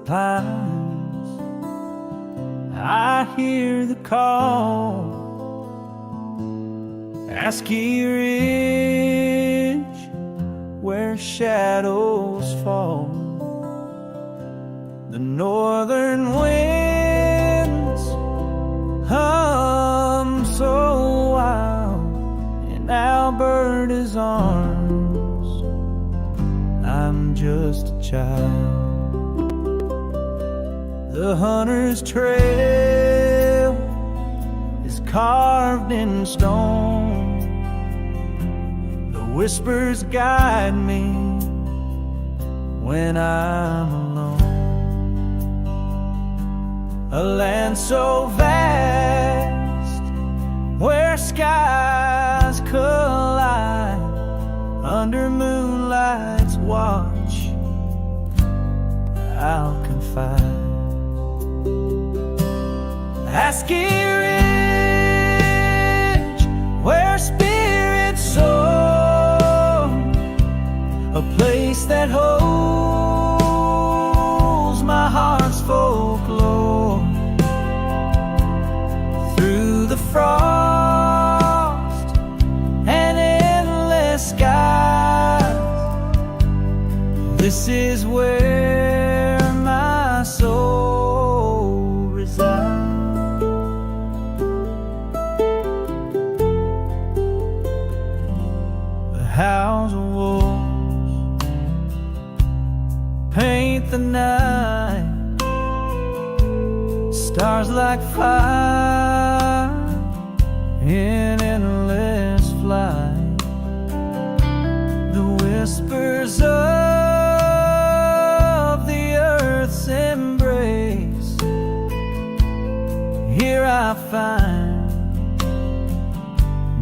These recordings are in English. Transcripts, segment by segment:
pines, I hear the call. AskIy Ridge, where shadows fall. The northern winds hum so wild in Alberta's arms. I'm just a child. The hunter's trail is carved in stone. The whispers guide me when I'm alone. A land so vast, where skies collide, under moonlight's watch I'll confide. AskIy Ridge, where spirits soar, a place that holds my heart's folklore. Through the frost and endless skies, this is where my soul resides. The howls of wolves paint the night, stars like fire in endless flight. The whispers of the earth's embrace, here I find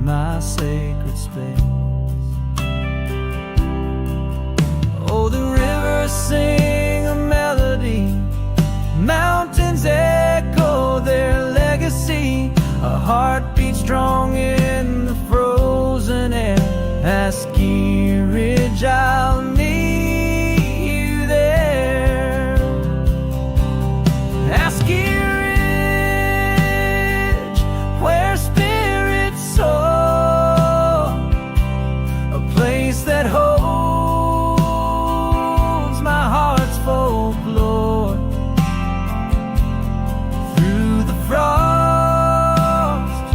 my sacred space. Oh, the rivers sing a melody, mountains echo their legacy, a heartbeat strong in the frozen air. AskIy Ridge, I'll meet you there. AskIy Ridge, where spirits soar, a place that holds my heart's folklore. Through the frost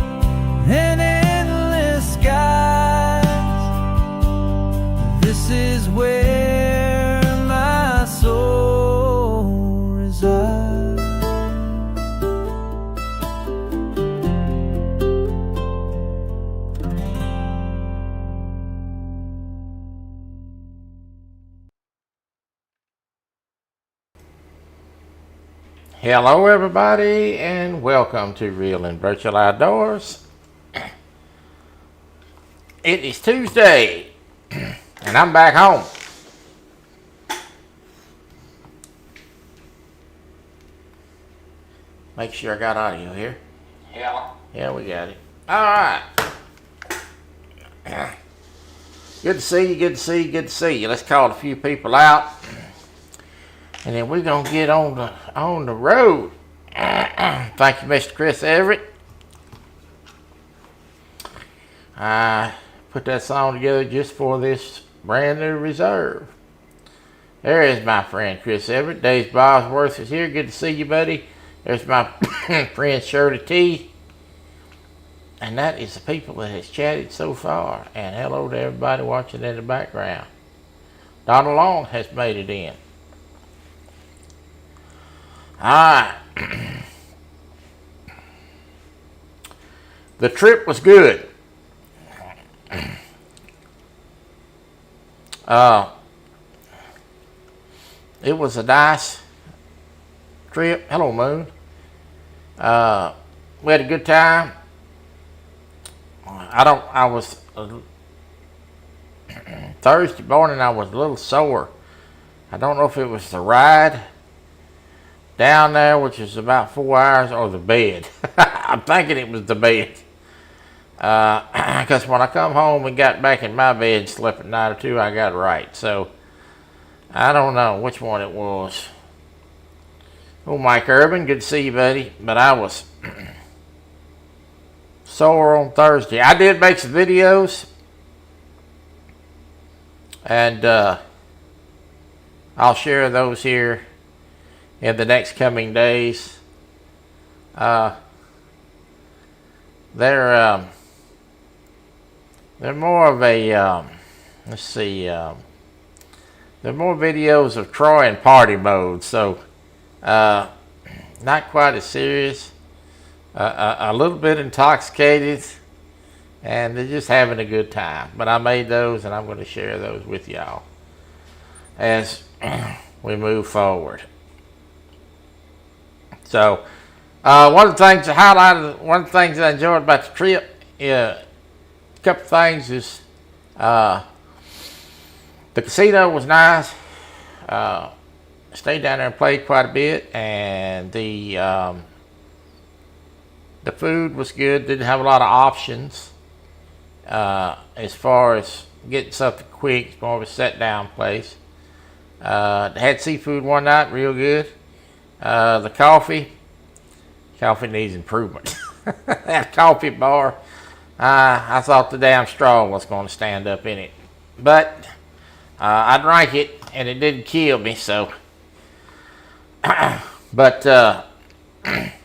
and endless skies, this is where my soul resides. Hello everybody, and welcome to Real and Virtual Outdoors. It is Tuesday and I'm back home. Make sure I got audio here. Yeah, we got it. Alright. Good to see you, good to see you, good to see you. Let's call a few people out, and then we're gonna get on the road. Thank you, Mr. Chris Everett. I put that song together just for this brand new reserve. There is my friend Chris Everett. Dave Bosworth is here. Good to see you, buddy. There's my friend Shirley T. And that is the people that has chatted so far. And hello to everybody watching in the background. Donna Long has made it in. Alright. The trip was good. It was a nice trip. Hello, Moon. We had a good time. Thursday morning I was a little sore. I don't know if it was the ride down there, which is about 4 hours, or the bed. I'm thinking it was the bed. Because when I come home and got back in my bed and slept a night or two, I got right. So I don't know which one it was. Oh, Mike Urban, good to see you, buddy. But I was sore on Thursday. I did make some videos, and I'll share those here in the next coming days. They're more of a let's see. They're more videos of Troy in party mode, so not quite as serious. A little bit intoxicated, and they're just having a good time. But I made those, and I'm going to share those with y'all as we move forward. So, one of the things I enjoyed about the trip, a couple things is the casino was nice. Stayed down there and played quite a bit, and the food was good. Didn't have a lot of options as far as getting something quick. It's more of a set-down place. Had seafood one night, real good. The coffee needs improvement. That coffee bar, I thought the damn straw was going to stand up in it. But I drank it, and it didn't kill me, so. But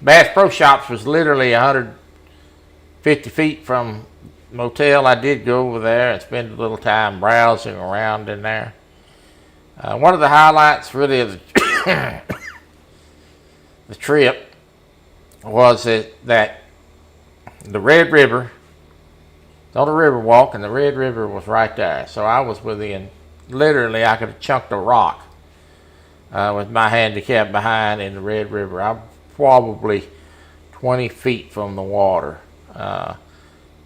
Bass Pro Shops was literally 150 feet from the motel. I did go over there and spend a little time browsing around in there. One of the highlights really of the trip was that the Red River, on the river walk, and the Red River was right there. So I was within, literally I could have chunked a rock with my handicap behind in the Red River. I'm probably 20 feet from the water.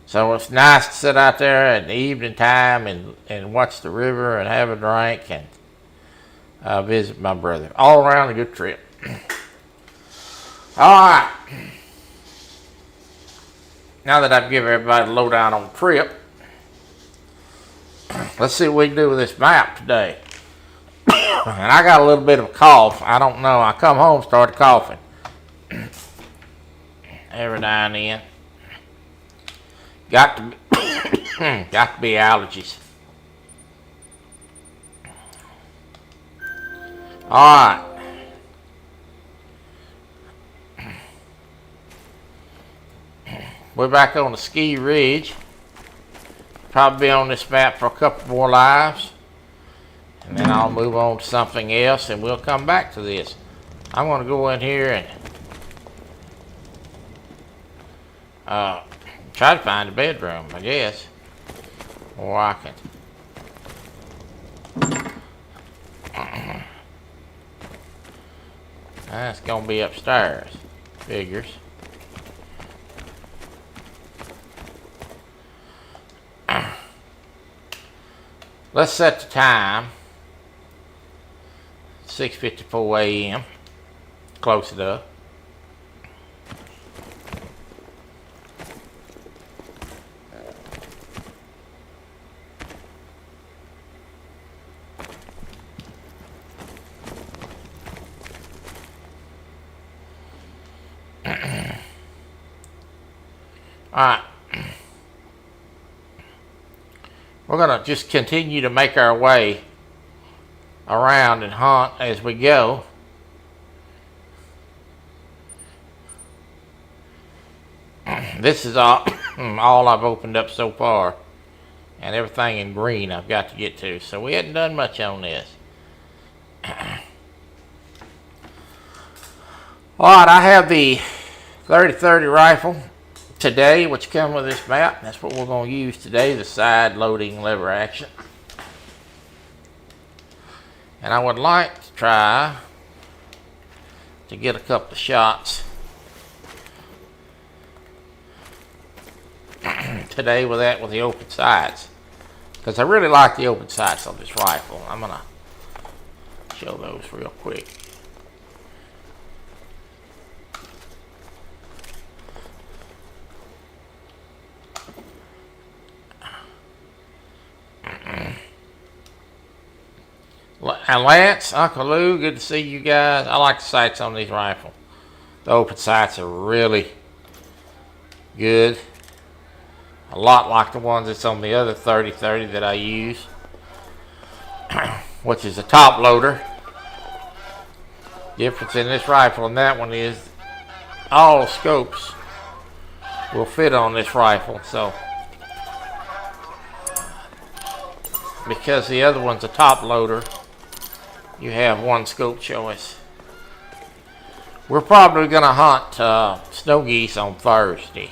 So it's nice to sit out there at the evening time and watch the river and have a drink and visit my brother. All around a good trip. All right. Now that I've given everybody the lowdown on the trip, let's see what we can do with this map today. And I got a little bit of a cough. I don't know. I come home, started coughing every now and then. Got to be allergies. All right. We're back on the ski ridge. Probably be on this map for a couple more lives. And then I'll move on to something else, and we'll come back to this. I'm going to go in here and try to find a bedroom, I guess. Or I can. That's going to be upstairs. Figures. Let's set the time. 6:54 a.m. Close enough. Alright. We're going to just continue to make our way around and hunt as we go. This is all I've opened up so far, and everything in green I've got to get to, so we hadn't done much on this. Alright, I have the 30-30 rifle today, which comes with this map. That's what we're going to use today, the side loading lever action. And I would like to try to get a couple of shots today with the open sights, because I really like the open sights on this rifle. I'm going to show those real quick. And Lance, Uncle Lou, good to see you guys. I like the sights on these rifles. The open sights are really good. A lot like the ones that's on the other 30-30 that I use, which is a top loader. Difference in this rifle and that one is all scopes will fit on this rifle. So because the other one's a top loader, you have one scope choice. We're probably going to hunt snow geese on Thursday.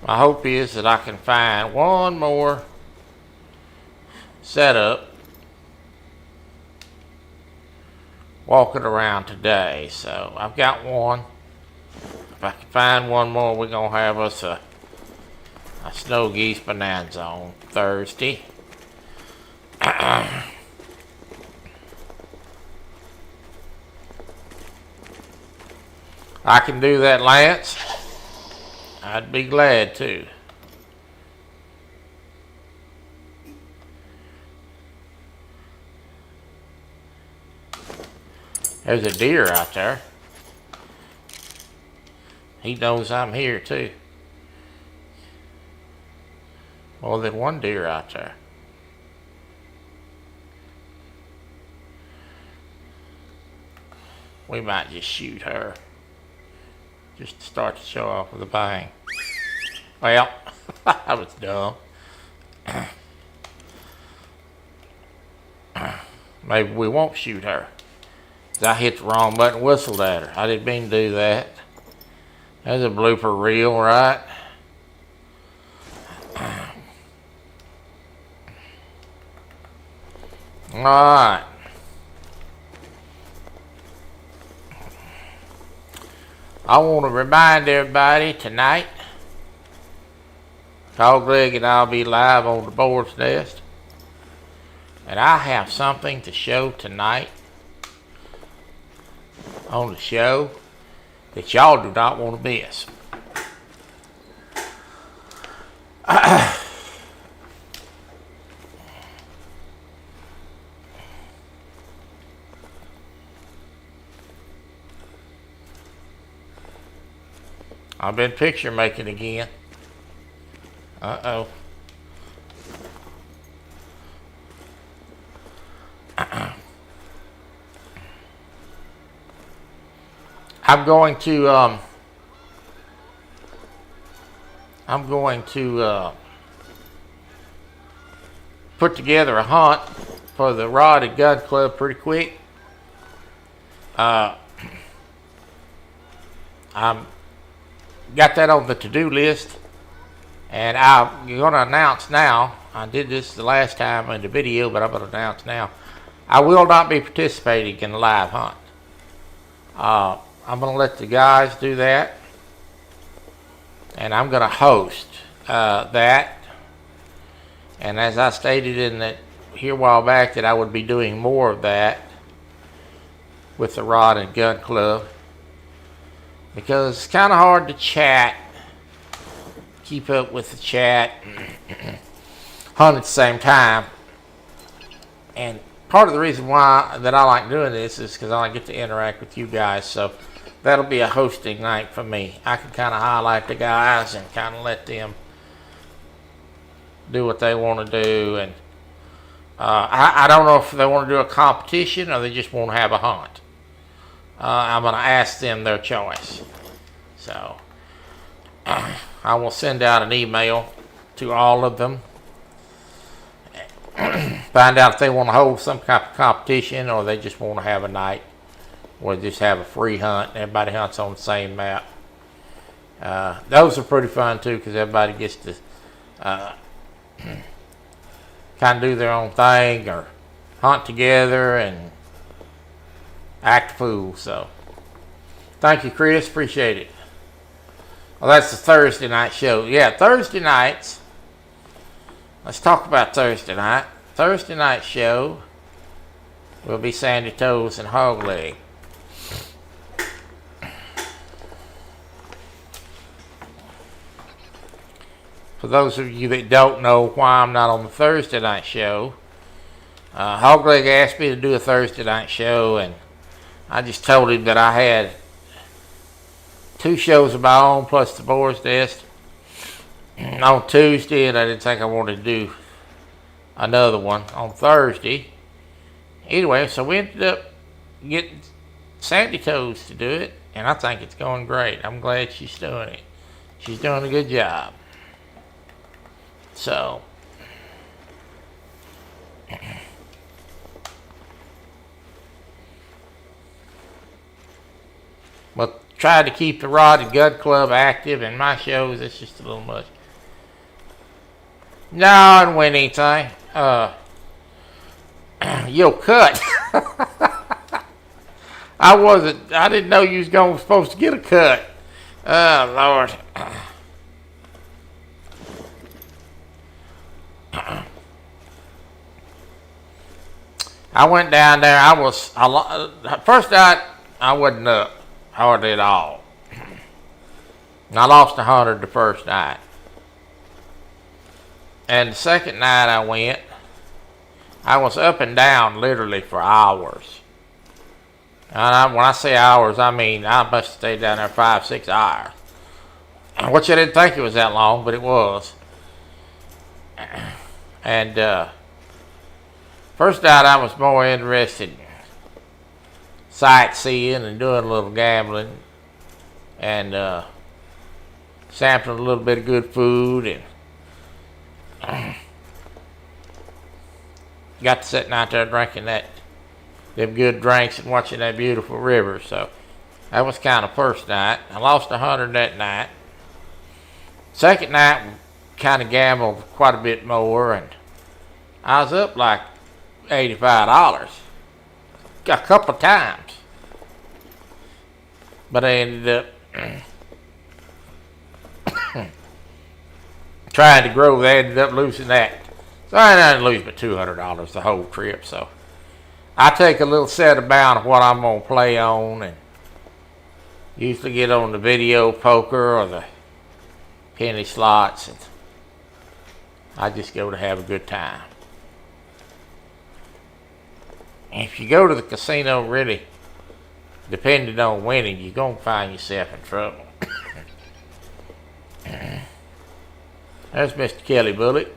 My hope is that I can find one more setup walking around today. So I've got one. If I can find one more, we're going to have us a snow geese bonanza on Thursday. I can do that, Lance. I'd be glad to. There's a deer out there. He knows I'm here too. More than one deer out there. We might just shoot her. Just to start to show off with a bang. Well, I was dumb. Maybe we won't shoot her. 'Cause I hit the wrong button and whistled at her. I didn't mean to do that. There's a blooper reel, right? Alright. I want to remind everybody tonight, Dogleg and I'll be live on the Board's Nest. And I have something to show tonight on the show that y'all do not want to miss. I've been picture making again. Uh-oh. I'm going to put together a hunt for the Rod and Gun Club pretty quick. I'm got that on the to-do list, and I'm going to announce now. I did this the last time in the video, but I'm going to announce now. I will not be participating in the live hunt. I'm going to let the guys do that, and I'm going to host that. And as I stated in that here a while back, that I would be doing more of that with the Rod and Gun Club, because it's kind of hard to chat, keep up with the chat, hunt at the same time. And part of the reason why that I like doing this is because I get to interact with you guys. So that'll be a hosting night for me. I can kind of highlight the guys and kind of let them do what they want to do. And I don't know if they want to do a competition or they just want to have a hunt. I'm going to ask them their choice. So I will send out an email to all of them. Find out if they want to hold some kind of competition or they just want to have a night or just have a free hunt and everybody hunts on the same map. Those are pretty fun too, because everybody gets to kind of do their own thing or hunt together and act a fool. So thank you, Chris, appreciate it. Well, that's the Thursday night show. Yeah, Thursday nights. Let's talk about Thursday night. Thursday night show will be Sandy Toes and Hog Leg. For those of you that don't know why I'm not on the Thursday night show, Hogleg asked me to do a Thursday night show, and I just told him that I had 2 shows of my own plus the boys' nest on Tuesday, and I didn't think I wanted to do another one on Thursday. Anyway, so we ended up getting Sandy Toes to do it, and I think it's going great. I'm glad she's doing it. She's doing a good job. So, but try to keep the Rod and Gun Club active, and my shows, it's just a little much. No, I didn't win anything. Yo, cut. I didn't know you was supposed to get a cut. Oh, Lord. I went down there. First night, I wasn't up hardly at all. I lost 100 the first night. And the second night I went, I was up and down literally for hours. And when I say hours, I mean I must have stayed down there 5-6 hours. Which I didn't think it was that long, but it was. And first night I was more interested in sightseeing and doing a little gambling and sampling a little bit of good food, and got to sitting out there drinking them good drinks and watching that beautiful river. So that was kind of first night. I lost 100 that night. Second night, kind of gambled quite a bit more, and I was up like $85 a couple of times. But I ended up trying to grow. They ended up losing that. So I didn't lose but $200 the whole trip. So I take a little set amount of what I'm going to play on, and usually get on the video poker or the penny slots, and I just go to have a good time. If you go to the casino really depending on winning, you're going to find yourself in trouble. There's Mr. Kelly Bullock.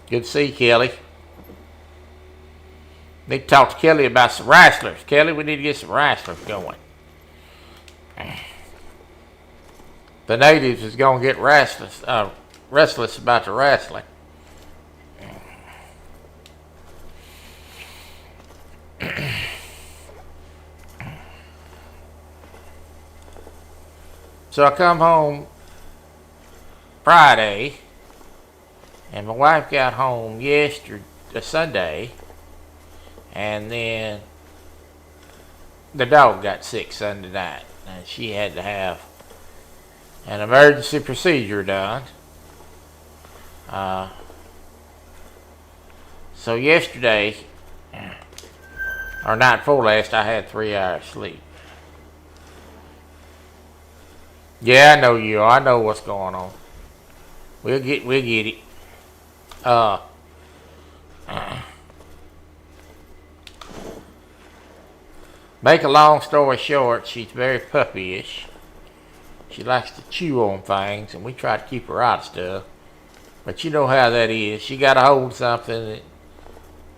Good to see you, Kelly. Need to talk to Kelly about some wrestlers. Kelly, we need to get some wrestlers going. The natives is going to get restless about the wrestling. So I come home Friday, and my wife got home Sunday, and then the dog got sick Sunday night, and she had to have an emergency procedure done. So yesterday, or night before last, I had 3 hours sleep. Yeah, I know you are. I know what's going on. We'll get it. Make a long story short, she's very puppyish. She likes to chew on things, and we try to keep her out of stuff. But you know how that is. She got a hold of something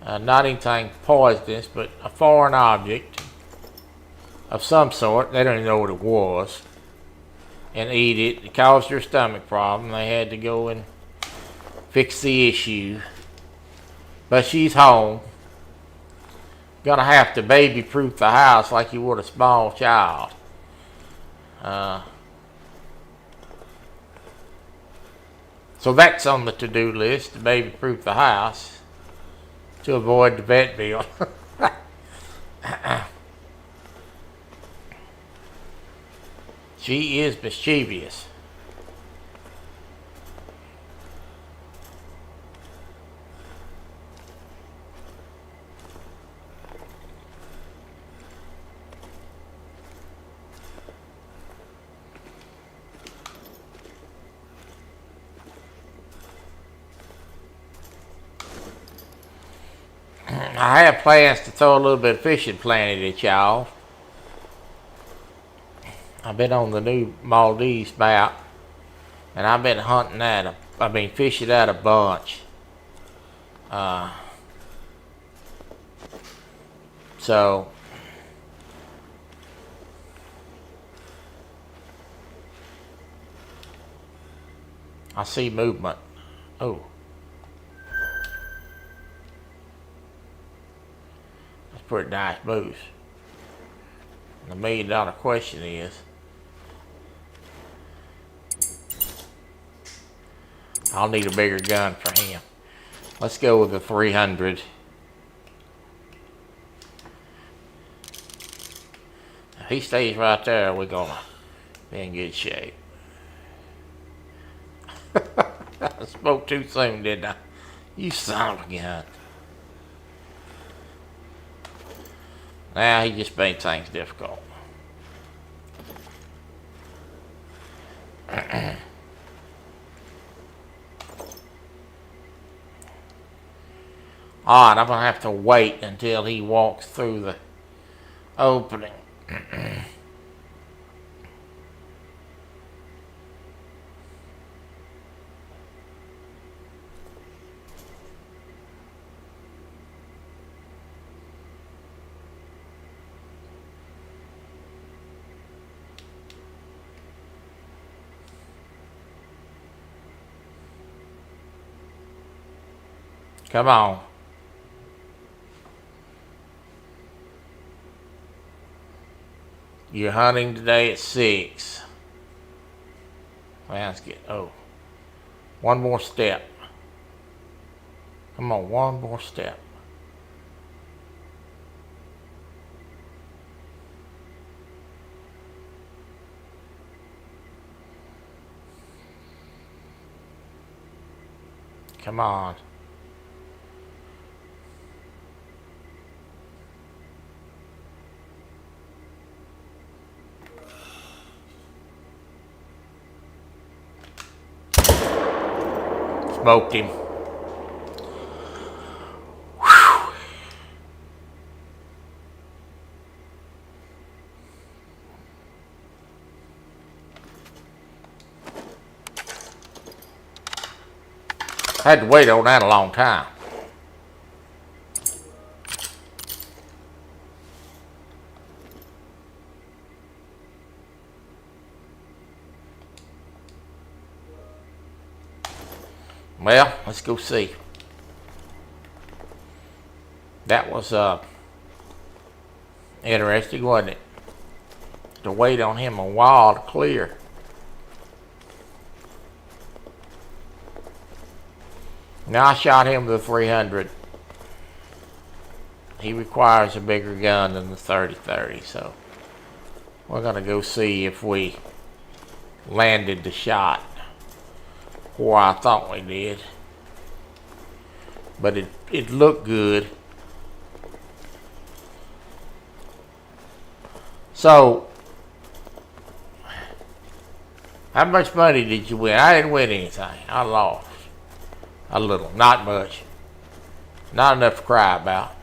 that, not anything poisonous, but a foreign object of some sort. They don't even know what it was. And eat it. It caused her a stomach problem. They had to go and fix the issue. But she's home. Gonna have to baby-proof the house like you would a small child. So that's on the to-do list, to baby-proof the house to avoid the vet bill. She is mischievous. I have plans to throw a little bit of fishing planet at y'all. I've been on the new Maldives map, and I've been hunting at fishing at a bunch. So I see movement. Oh. That's pretty nice moves. The $1 million question is, I'll need a bigger gun for him. Let's go with the 300. If he stays right there, we're gonna be in good shape. I spoke too soon, didn't I? You son of a gun. Now he just made things difficult. Alright, I'm gonna have to wait until he walks through the opening. Come on. You're hunting today at 6. Let's get, one more step. Come on, one more step. Come on. Smoked him. Whew. Had to wait on that a long time. Well, let's go see. That was interesting, wasn't it? To wait on him a while to clear. Now I shot him with a 300. He requires a bigger gun than the 30-30, so we're gonna go see if we landed the shot where I thought we did. But it looked good. So, how much money did you win? I didn't win anything. I lost a little, not much. Not enough to cry about.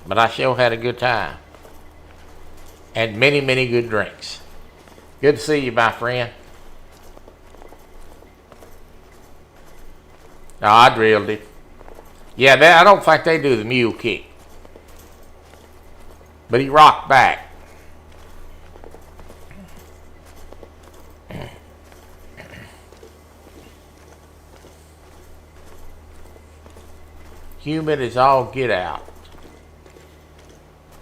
But I sure had a good time. And many, many good drinks. Good to see you, my friend. No, I drilled it. Yeah, I don't think they do the mule kick. But he rocked back. Humid as all get out.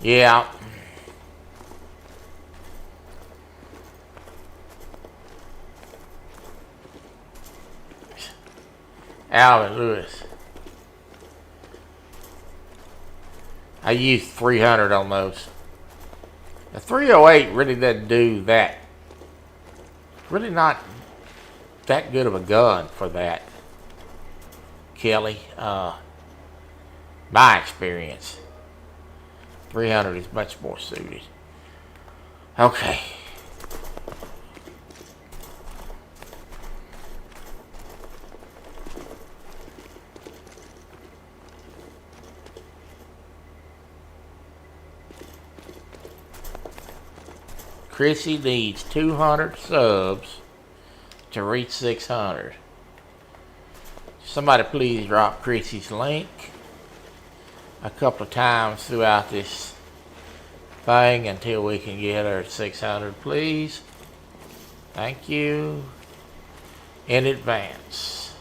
Yeah. Alvin Lewis. I used 300 on those. The 308 really doesn't do that. Really not that good of a gun for that, Kelly. My experience. 300 is much more suited. Okay. Chrissy needs 200 subs to reach 600. Somebody please drop Chrissy's link a couple of times throughout this thing until we can get her at 600, please. Thank you in advance.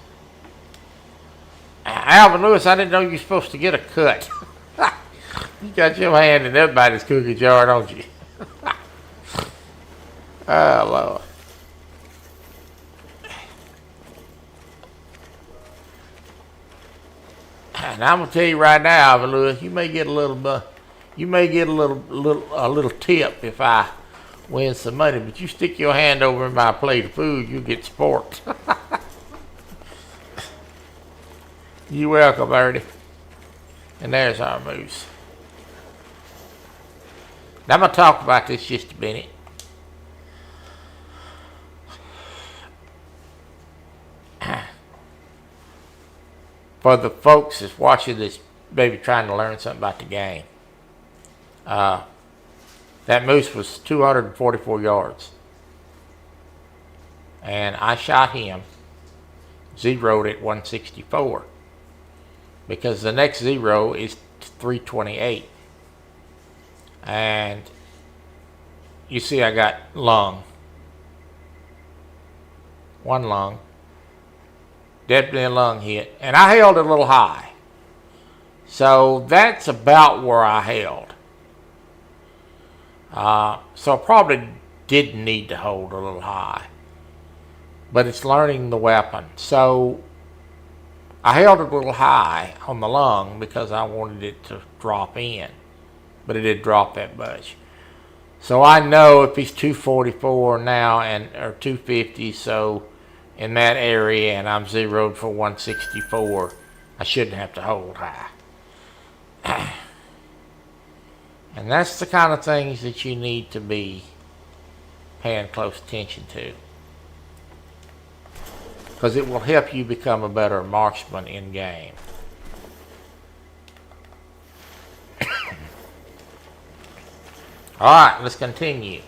Alvin Lewis, I didn't know you were supposed to get a cut. You got your hand in everybody's cookie jar, don't you? Oh, Lord. And I'm gonna tell you right now, Alvin Lewis, you may get a little tip if I win some money, but you stick your hand over in my plate of food, you get sport. You welcome, Ernie. And there's our moose. Now I'm gonna talk about this just a minute. For the folks that's watching this, maybe trying to learn something about the game. That moose was 244 yards. And I shot him, zeroed at 164. Because the next zero is 328. And you see I got lung. One lung. Definitely a lung hit. And I held it a little high. So that's about where I held. So I probably didn't need to hold a little high. But it's learning the weapon. So I held it a little high on the lung because I wanted it to drop in. But it didn't drop that much. So I know if he's 244 now or 250, so in that area, and I'm zeroed for 164, I shouldn't have to hold high. And that's the kind of things that you need to be paying close attention to. Because it will help you become a better marksman in game. Alright, let's continue.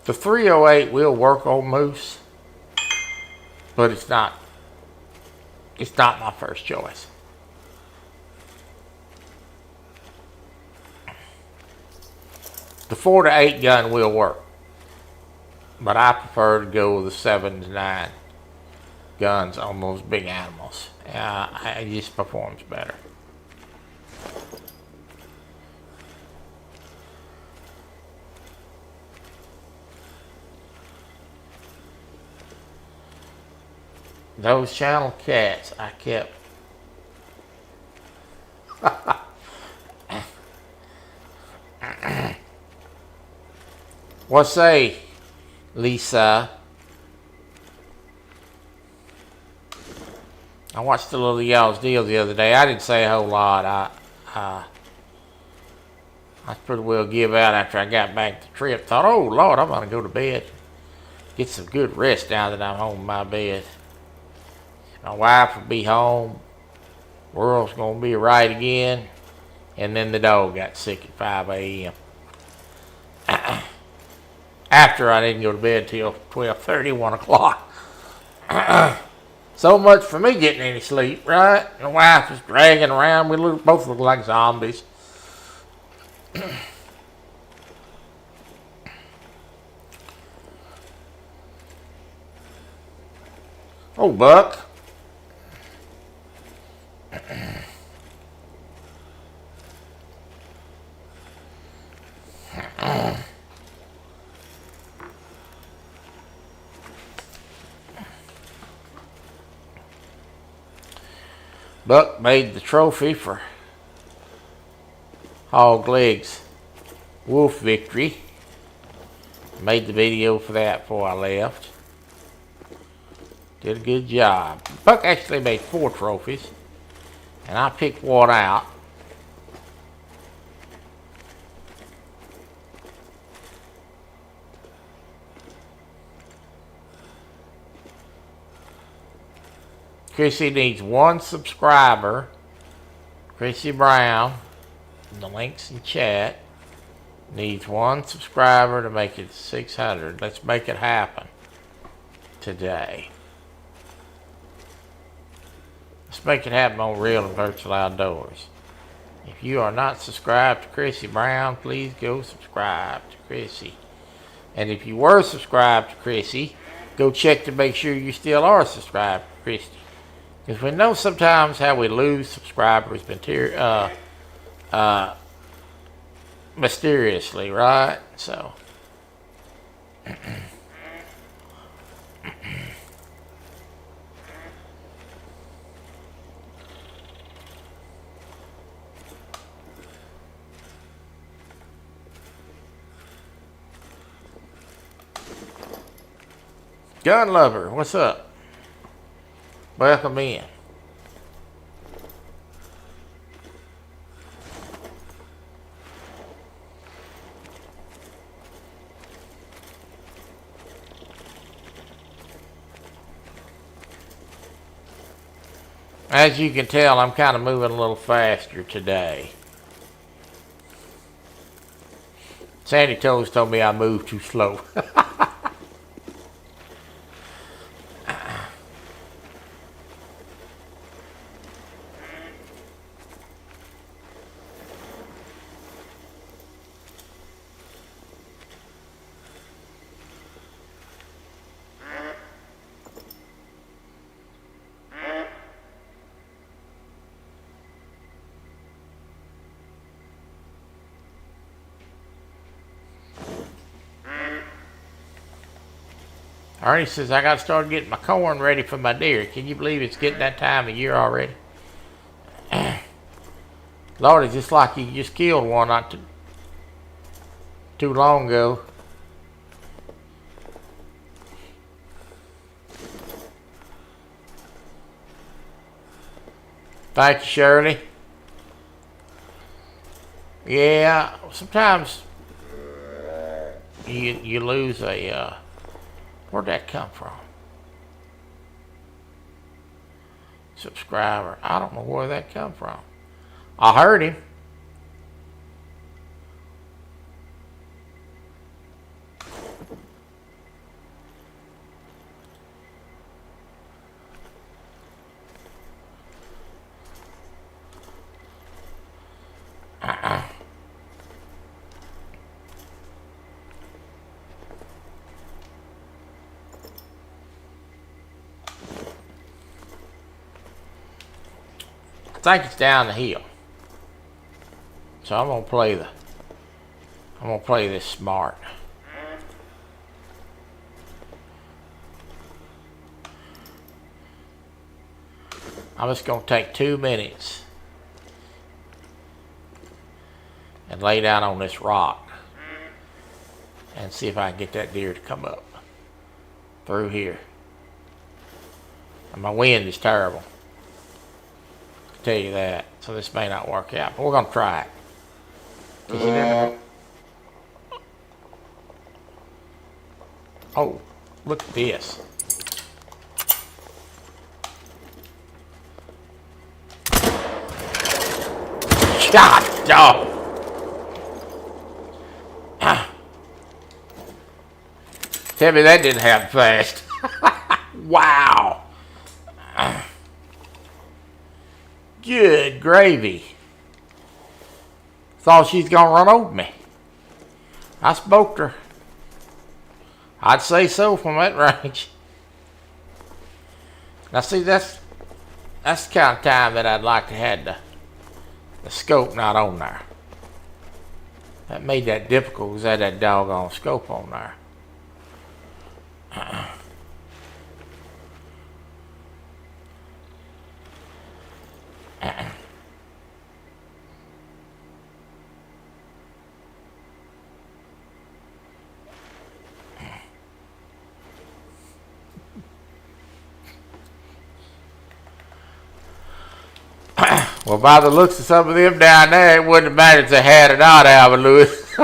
The 308 will work on moose, but it's not my first choice. The 4 to 8 gun will work, but I prefer to go with the 7 to 9 guns on those big animals. It just performs better. Those channel cats I kept. What say, Lisa? I watched the little y'all's deal the other day. I didn't say a whole lot. I pretty well give out after I got back to the trip. Thought, oh Lord, I'm gonna go to bed. Get some good rest now that I'm home in my bed. My wife will be home. World's gonna be right again. And then the dog got sick at 5 a.m. After I didn't go to bed till 12:30, 1 o'clock. So much for me getting any sleep, right? And the wife was dragging around. We both look like zombies. Oh, Buck. Buck made the trophy for Hog Leg's wolf victory. Made the video for that before I left. Did a good job. Buck actually made 4 trophies, and I picked one out. Chrissy needs 1 subscriber. Chrissy Brown, the link's in chat, needs 1 subscriber to make it 600. Let's make it happen today. Let's make it happen on Real and Virtual Outdoors. If you are not subscribed to Chrissy Brown, please go subscribe to Chrissy. And if you were subscribed to Chrissy, go check to make sure you still are subscribed to Chrissy. Because we know sometimes how we lose subscribers mysteriously, right? So, Gun Lover, what's up? Welcome in. As you can tell, I'm kind of moving a little faster today. Sandy Toes told me I moved too slow. Ernie says, I got to start getting my corn ready for my deer. Can you believe it's getting that time of year already? Lord, it's just like you just killed one not too long ago. Thank you, Shirley. Yeah, sometimes you lose a... where'd that come from? Subscriber. I don't know where that come from. I heard him. I think it's down the hill. So I'm gonna play this smart. I'm just gonna take 2 minutes and lay down on this rock and see if I can get that deer to come up through here. And my wind is terrible, I tell you that, so this may not work out, but we're gonna try it. 'Cause you never... Oh, look at this. God dog. Tell me that didn't happen fast. Wow. Good gravy. Thought she's gonna run over me. I spoke to her. I'd say so from that range. Now see, that's the kind of time that I'd like to have the scope not on there. That made that difficult because I had that doggone scope on there. Well, by the looks of some of them down there, it wouldn't have mattered if they had or not, Alvin Lewis.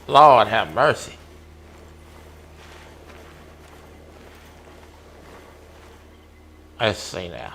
Lord have mercy. Let's see now.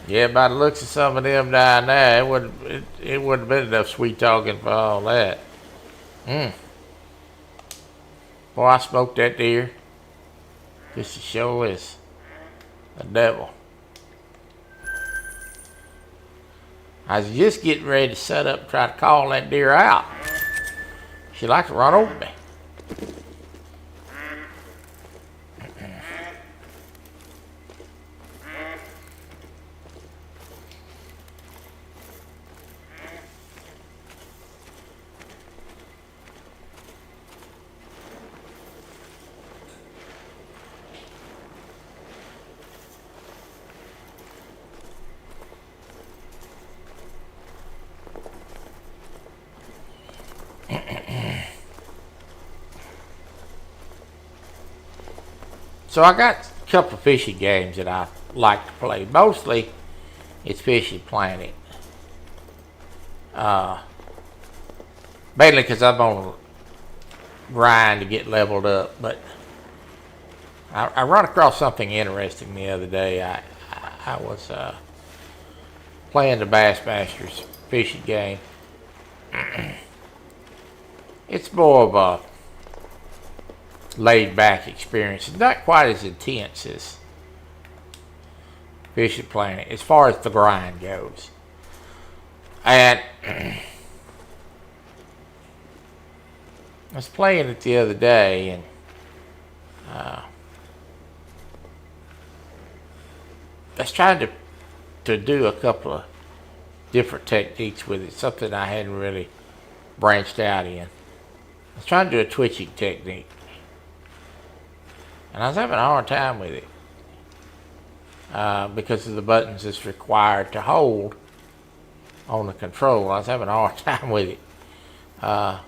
Yeah, by the looks of some of them down there, it wouldn't have been enough sweet talking for all that. Boy, I smoked that deer just to show us the devil. I was just getting ready to set up and try to call that deer out. She likes to run over me. So I got a couple of fishing games that I like to play. Mostly, it's Fishing Planet. Mainly because I'm on a grind to get leveled up. But I run across something interesting the other day. I was playing the Bassmasters fishing game. It's more of a laid back experience. It's not quite as intense as Fishing Planet as far as the grind goes. And I was playing it the other day, and I was trying to do a couple of different techniques with it, something I hadn't really branched out in. I was trying to do a twitching technique, and I was having a hard time with it because of the buttons it's required to hold on the control. I was having a hard time with it. A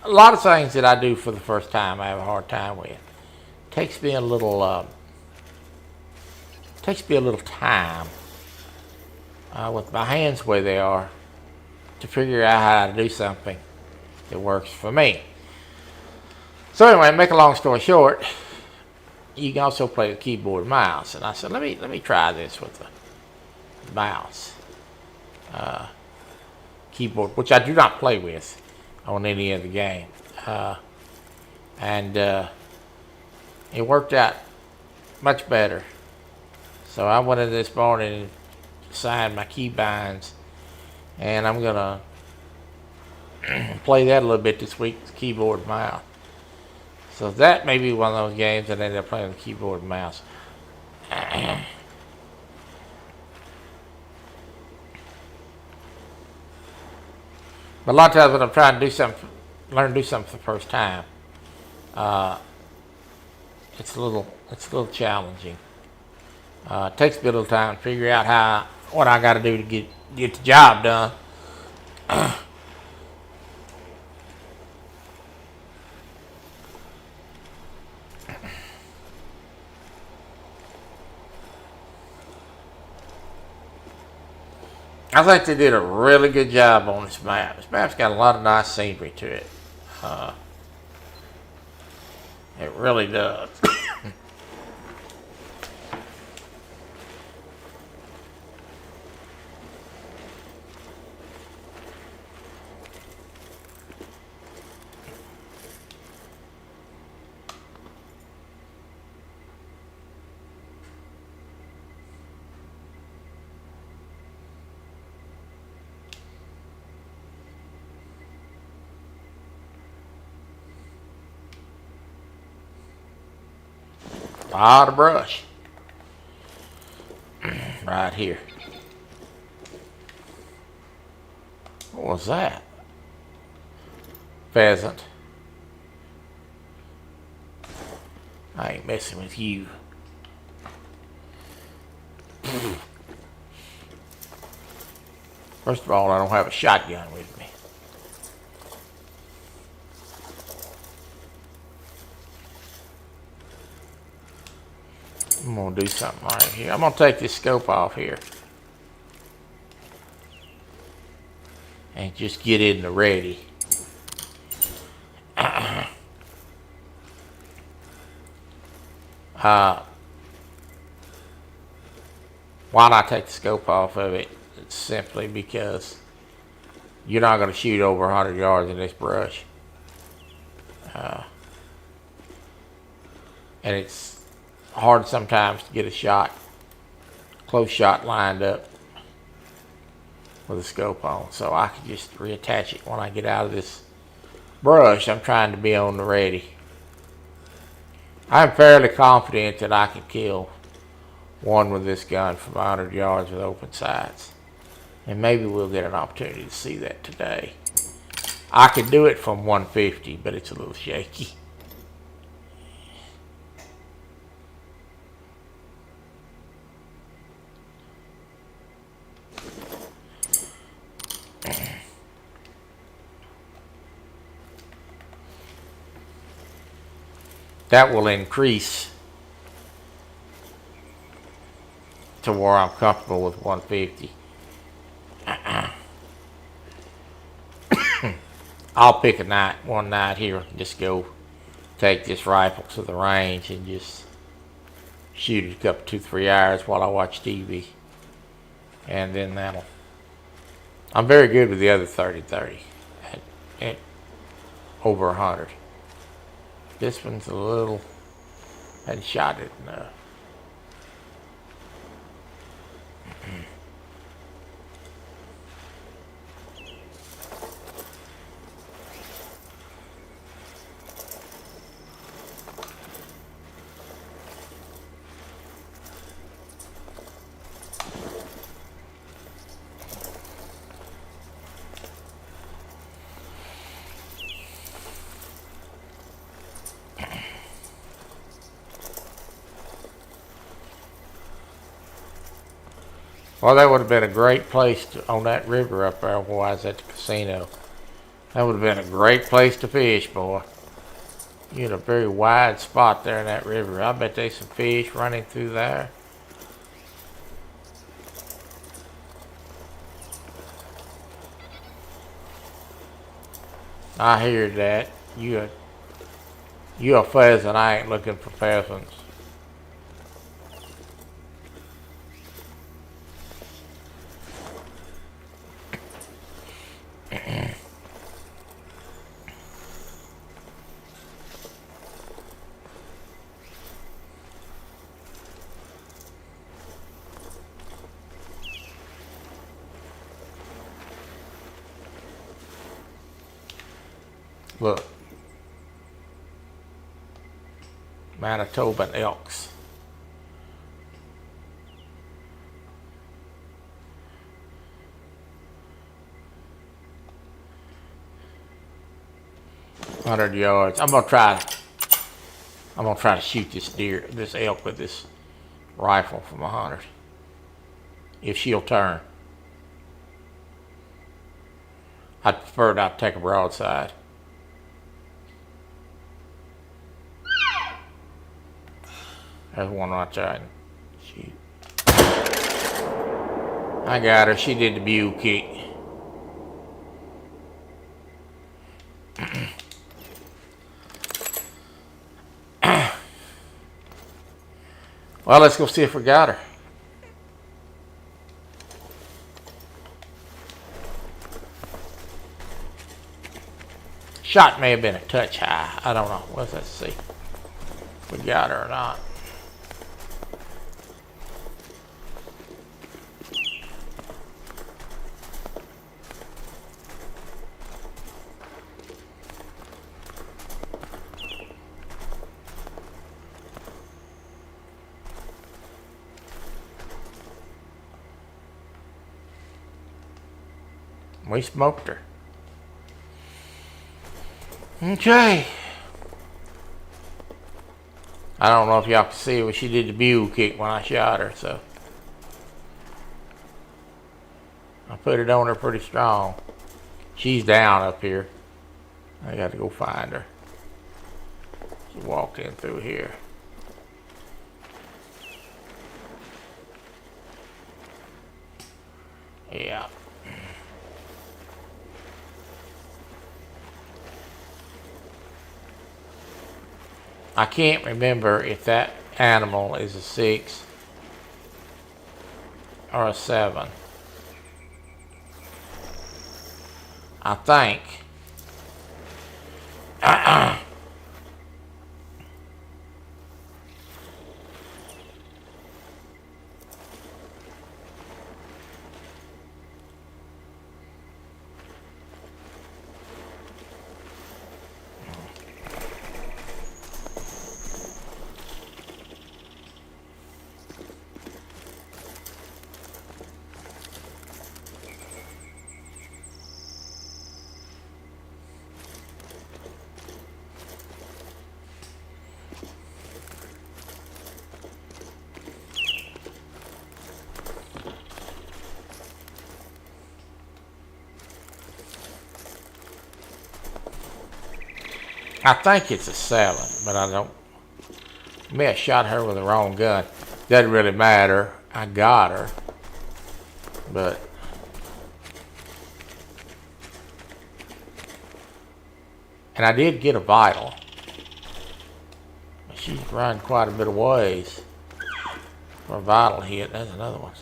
lot of things that I do for the first time I have a hard time with. Takes me a little time with my hands where they are to figure out how to do something that works for me. So anyway, make a long story short, you can also play the keyboard and mouse. And I said, let me try this with the mouse keyboard, which I do not play with on any other game. And it worked out much better. So I went in this morning and signed my key binds, and I'm gonna play that a little bit this week with keyboard and mouse. So that may be one of those games that I ended up playing with keyboard and mouse. But a lot of times when I'm trying to do something, learn to do something for the first time, it's a little challenging. It takes me a little time to figure out what I got to do to get the job done. I think they did a really good job on this map. This map's got a lot of nice scenery to it. It really does. A lot of brush. Right here. What was that? Pheasant. I ain't messing with you. First of all, I don't have a shotgun with me. I'm gonna do something right here. I'm gonna take this scope off here and just get in the ready. Why not take the scope off of it? It's simply because you're not going to shoot over 100 yards in this brush. And it's hard sometimes to get a shot, close shot lined up with a scope on. So I can just reattach it when I get out of this brush. I'm trying to be on the ready. I'm fairly confident that I can kill one with this gun from 100 yards with open sights. And maybe we'll get an opportunity to see that today. I could do it from 150, but it's a little shaky. That will increase to where I'm comfortable with 150. I'll pick a night, one night here, and just go take this rifle to the range and just shoot it a couple, 2-3 hours while I watch TV. And then that'll... I'm very good with the other 30-30 at over 100. This one's a little... hadn't shot it enough. Well, that would have been a great place to, on that river up there while I was at the casino. That would have been a great place to fish, boy. You had a very wide spot there in that river. I bet there's some fish running through there. I hear that. You a pheasant. I ain't looking for pheasants. Look, Manitoba elks. $100 yards. I'm gonna try to shoot this elk with this rifle from 100. If she'll turn. I'd prefer not to take a broadside. There's one right there. Shoot. I got her. She did the bugle kick. Well, let's go see if we got her. Shot may have been a touch high. I don't know. Let's see if we got her or not. We smoked her. Okay. I don't know if y'all can see, but she did the bugle kick when I shot her, so I put it on her pretty strong. She's down up here. I got to go find her. She walked in through here. Yeah. I can't remember if that animal is a 6 or a 7. I think. I think it's a 7, but I don't. May have shot her with the wrong gun. Doesn't really matter. I got her. But and I did get a vital. She's run quite a bit of ways for a vital hit. That's another one.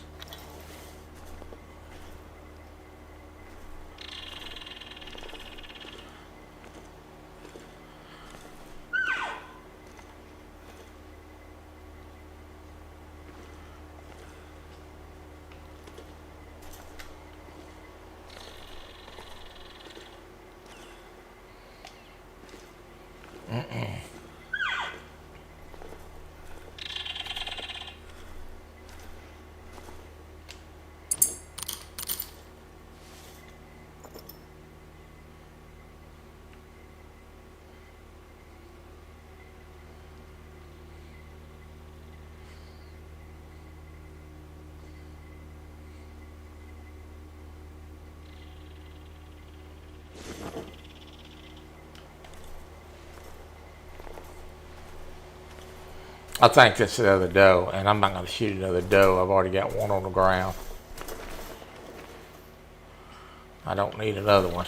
I think that's the other doe, and I'm not going to shoot another doe. I've already got one on the ground. I don't need another one.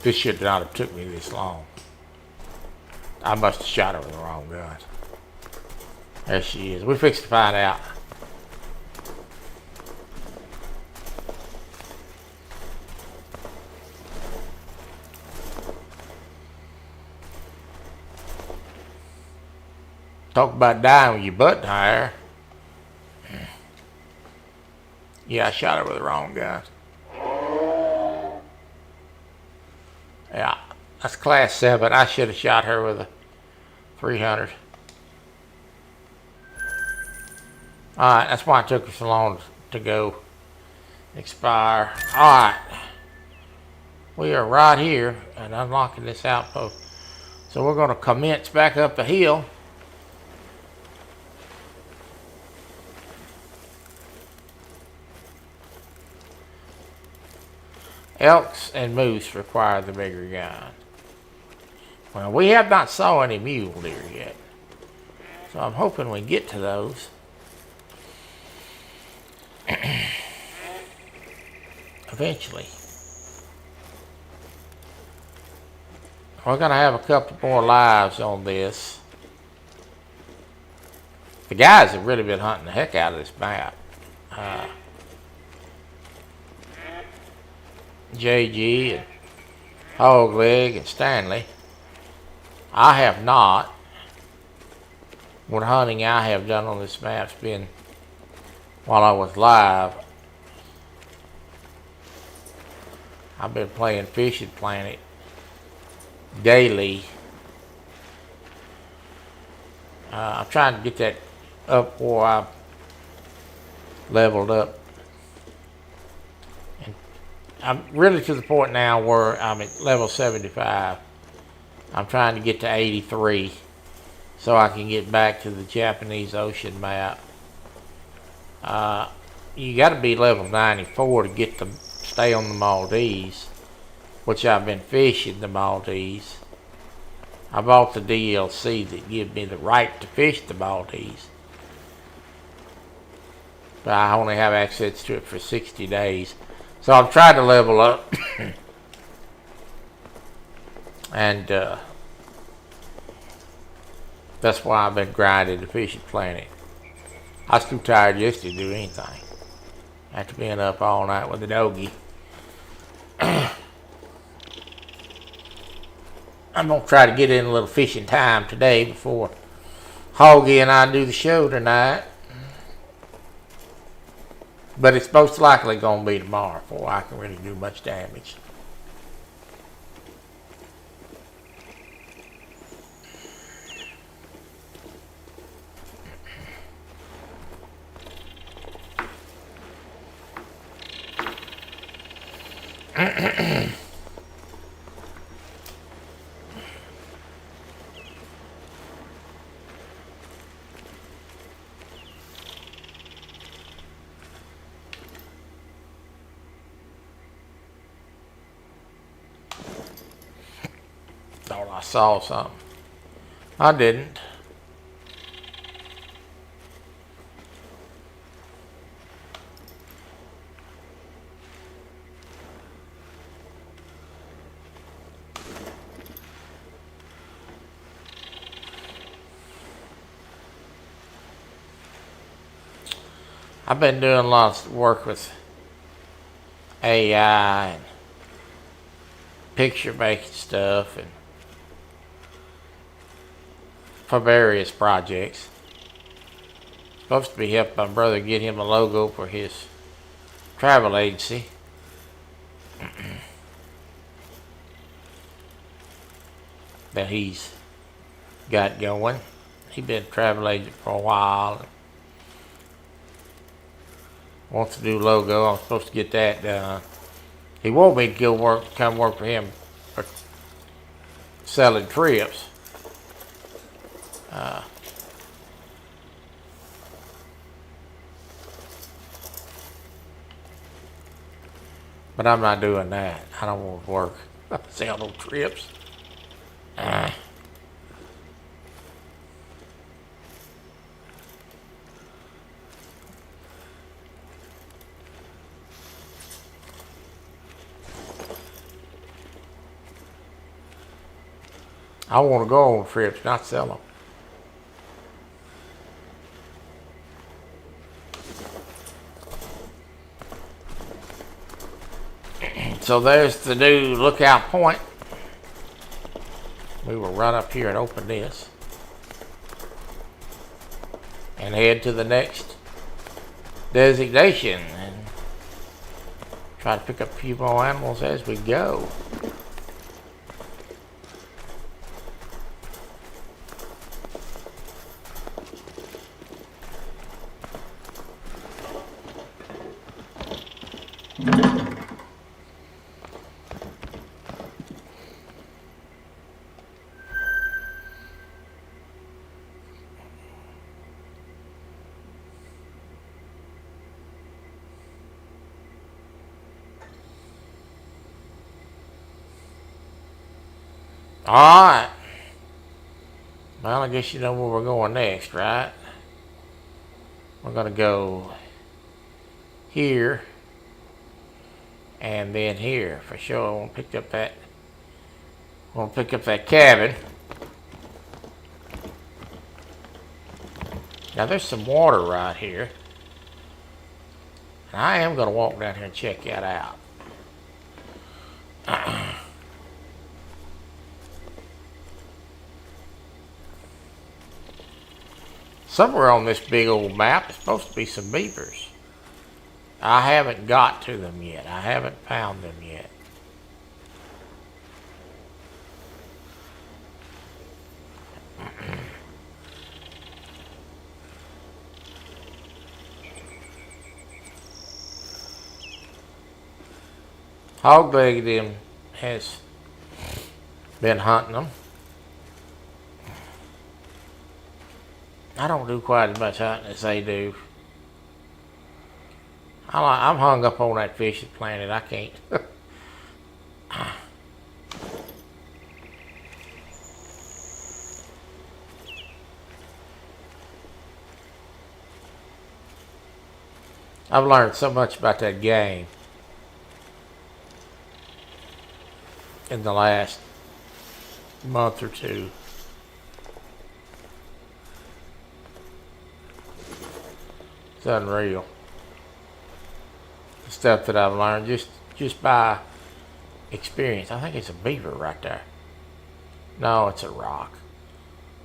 This should not have took me this long. I must have shot her with the wrong gun. There she is. We fixed to find out. Talk about dying with your butt higher. Yeah, I shot her with the wrong gun. Yeah, that's class 7. I should have shot her with a 300. Alright, that's why it took us so long to go expire. Alright. We are right here and unlocking this outpost. So we're going to commence back up the hill. Elks and moose require the bigger gun. Well, we have not saw any mule deer yet. So I'm hoping we get to those. Eventually. we're going to have a couple more lives on this. The guys have really been hunting the heck out of this map. JG and Hogleg and Stanley. I have not. What hunting I have done on this map's been while I was live. I've been playing Fishing Planet daily. I'm trying to get that up where I leveled up. And I'm really to the point now where I'm at level 75. I'm trying to get to 83 so I can get back to the Japanese Ocean map. You got to be level 94 to get to stay on the Maldives, which I've been fishing the Maldives. I bought the DLC that gives me the right to fish the Maldives, but I only have access to it for 60 days. So I'm trying to level up. And that's why I've been grinding the Fishing Planet. I was too tired yesterday to do anything after being up all night with the doggy. I'm going to try to get in a little fishing time today before Hoggy and I do the show tonight. But it's most likely going to be tomorrow before I can really do much damage. Thought I saw something. I didn't. I've been doing a lot of work with AI and picture making stuff and for various projects. Supposed to be helping my brother get him a logo for his travel agency. That he's got going. He's been a travel agent for a while. Wants to do logo. I'm supposed to get that done. He wants me to go come work for him for selling trips. But I'm not doing that. I don't want to work. Sell no trips. I want to go on trips, not sell them. So there's the new lookout point. We will run up here and open this and head to the next designation and try to pick up a few more animals as we go. Alright. Well, I guess you know where we're going next, right? We're going to go here and then here for sure. I want to pick up that We'll pick up that cabin. Now there's some water right here. And I am going to walk down here and check that out. Somewhere on this big old map is supposed to be some beavers. I haven't got to them yet. I haven't found them yet. Hogleg them has been hunting them. I don't do quite as much hunting as they do. I'm hung up on that fishing planet. I can't. I've learned so much about that game in the last month or two. It's unreal. The stuff that I've learned just by experience. I think it's a beaver right there. No, it's a rock.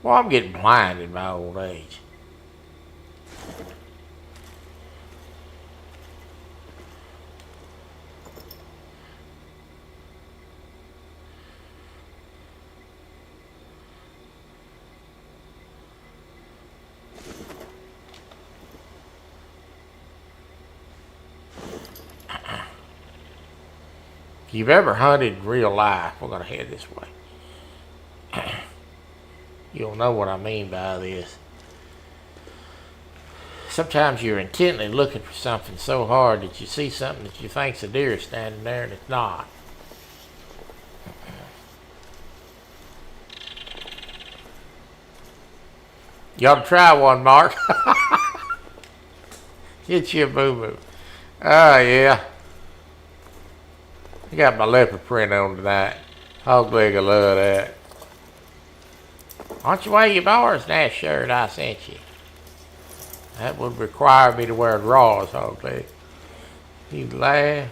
Well, I'm getting blind in my old age. If you've ever hunted in real life, we're going to head this way. You'll know what I mean by this. Sometimes you're intently looking for something so hard that you see something that you think's a deer standing there and it's not. You ought to try one, Mark. Get you a boo-boo. Oh, yeah. I got my leopard print on tonight. Hogleg will love that. Why don't you wear your Boris Nash shirt I sent you? That would require me to wear draws, Hogleg. You laugh.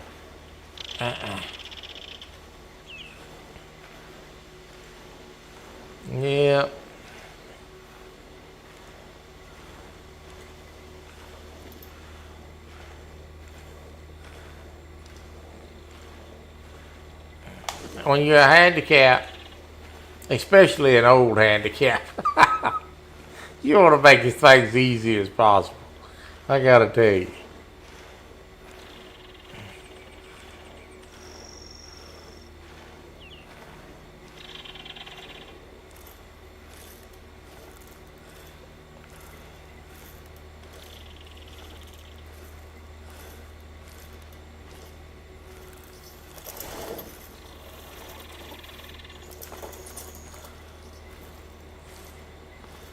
Yep. When you're a handicap, especially an old handicap, you want to make these things easy as possible. I gotta tell you.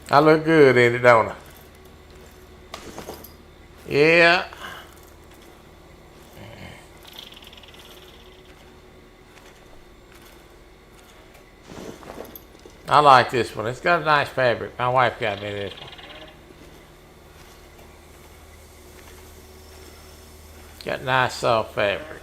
I look good in it, don't I? Yeah. I like this one. It's got a nice fabric. My wife got me this one. Got nice soft fabric.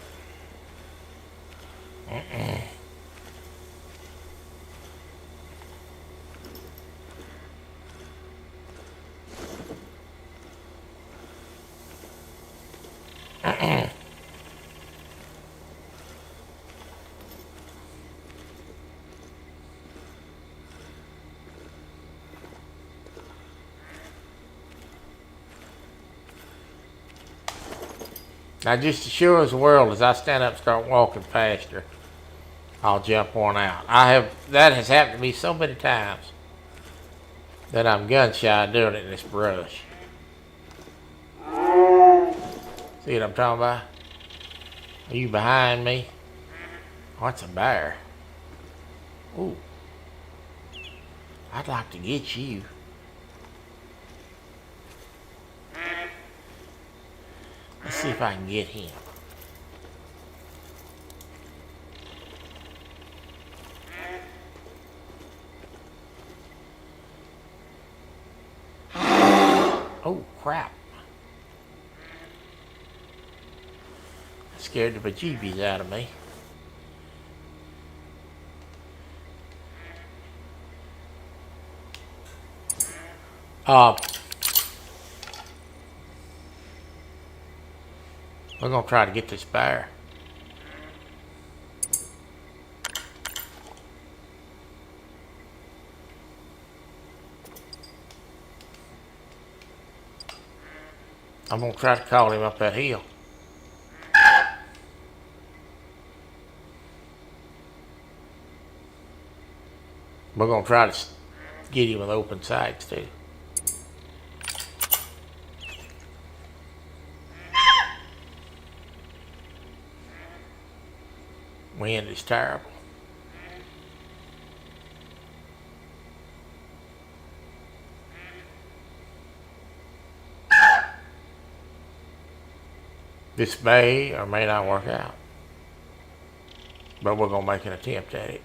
Now, just as sure as the world, as I stand up and start walking faster, I'll jump one out. That has happened to me so many times that I'm gun shy doing it in this brush. See what I'm talking about? Are you behind me? Oh, it's a bear. Ooh. I'd like to get you. Let's see if I can get him. Oh, crap. That scared the bejeebies out of me. We're going to try to get this bear. I'm going to try to call him up that hill. We're going to try to get him with open sights too. Wind is terrible. This may or may not work out, but we're going to make an attempt at it.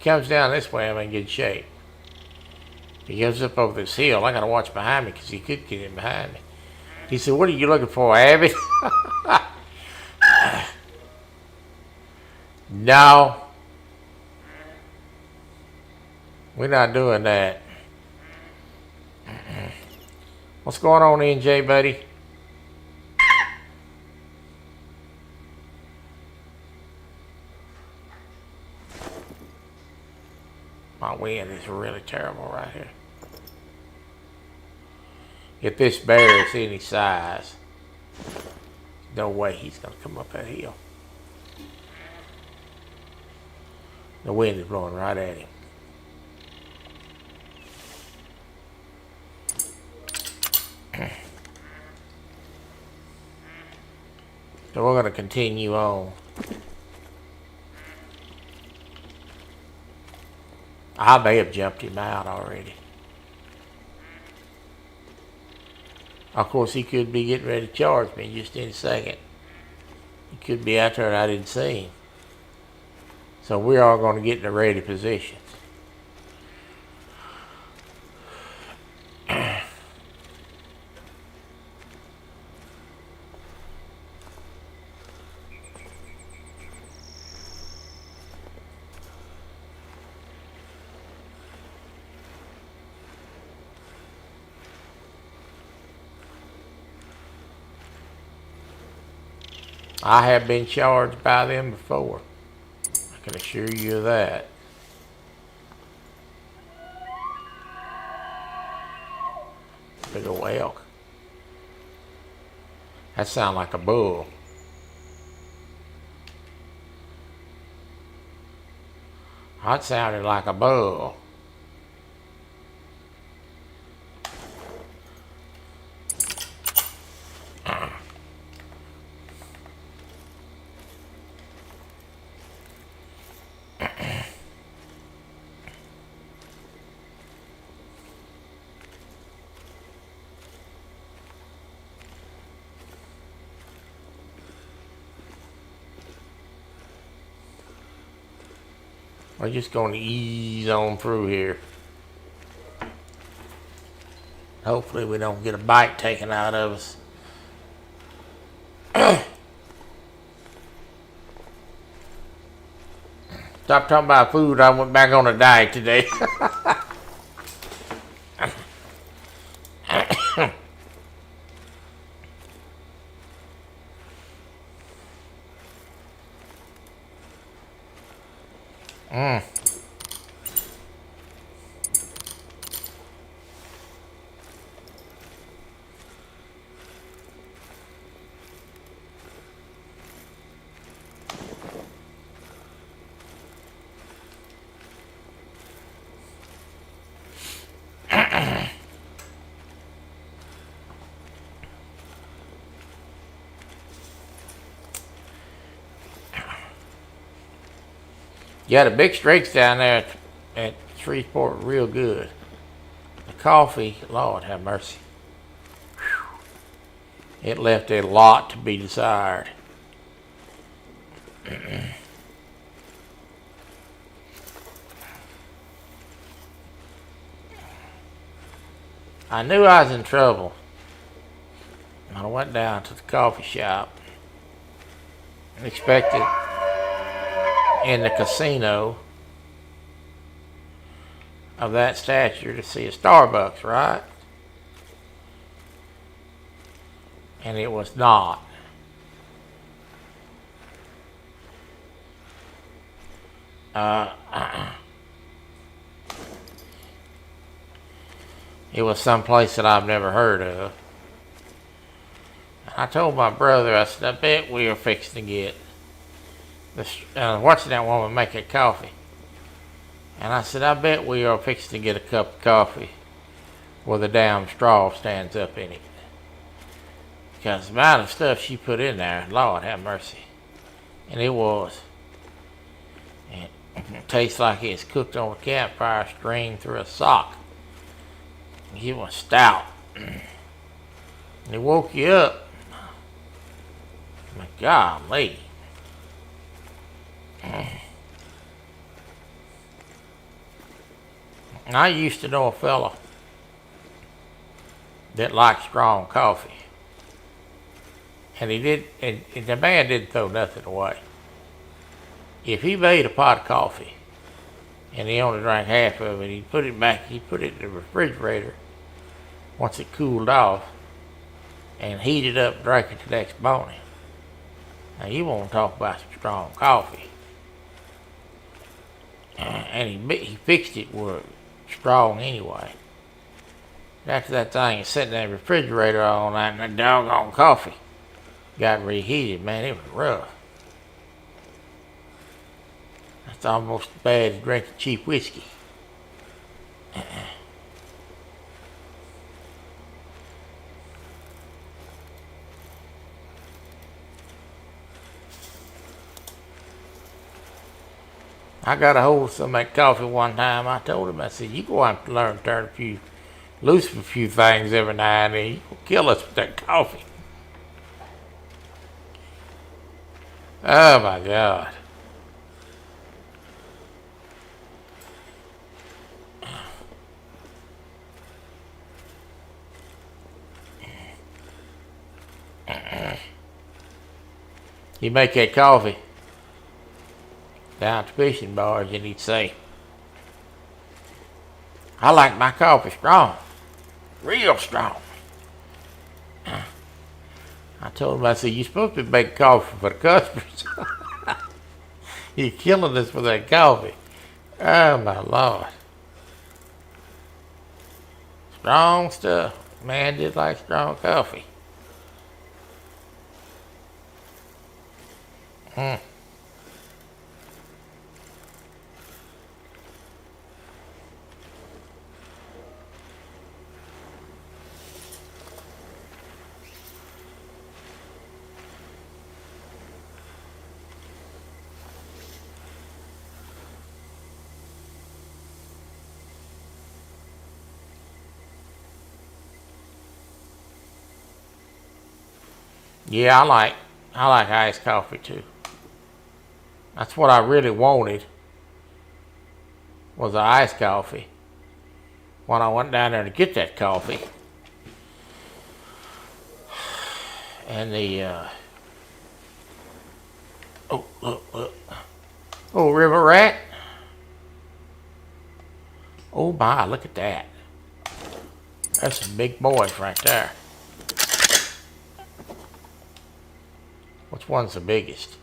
Comes down this way, I'm in good shape. He goes up over this hill. I gotta watch behind me because he could get in behind me. He said, "What are you looking for, Abby?" No, we're not doing that. What's going on, NJ, buddy? My wind is really terrible right here. If this bear is any size, no way he's going to come up that hill. The wind is blowing right at him. So we're going to continue on. I may have jumped him out already. Of course, he could be getting ready to charge me just in a second. He could be out there and I didn't see him. So we're all going to get in a ready position. I have been charged by them before. I can assure you of that. Big ol' elk. That sounds like a bull. That sounded like a bull. We're just going to ease on through here. Hopefully we don't get a bite taken out of us. Stop talking about food. I went back on a diet today. Yeah, the big streaks down there at Shreveport were real good. The coffee, Lord have mercy. Whew. It left a lot to be desired. I knew I was in trouble. I went down to the coffee shop and expected in the casino of that stature to see a Starbucks, right? And it was not. It was someplace that I've never heard of. I told my brother, I said, I bet we are fixing to get watching that woman make a coffee. And I said, I bet we are fixing to get a cup of coffee with a damn straw stands up in it. Because the amount of stuff she put in there, Lord have mercy. And it was. And it tastes like it's cooked on a campfire string through a sock. It was stout. And it woke you up. My golly. I used to know a fella that liked strong coffee. And the man didn't throw nothing away. If he made a pot of coffee and he only drank half of it, he'd put it in the refrigerator once it cooled off and heat it up and drink it the next morning. Now you want to talk about some strong coffee. And he fixed it with strong anyway. After that thing is sitting in the refrigerator all night and that doggone coffee got reheated, man, it was rough. That's almost as bad as drinking cheap whiskey. I got a hold of some of that coffee one time. I told him, I said, you go out and learn to turn loose a few things every now and then. You will kill us with that coffee. Oh my God. You make that coffee down at the fishing bars and he'd say, I like my coffee strong, real strong. I told him, I said, you're supposed to be making coffee for the customers. You're killing us with that coffee. Oh my Lord. Strong stuff. Man did like strong coffee. Yeah, I like iced coffee too. That's what I really wanted, was an iced coffee. When I went down there to get that coffee, and the oh, river rat. Oh my, look at that. That's some big boys right there. Which one's the biggest?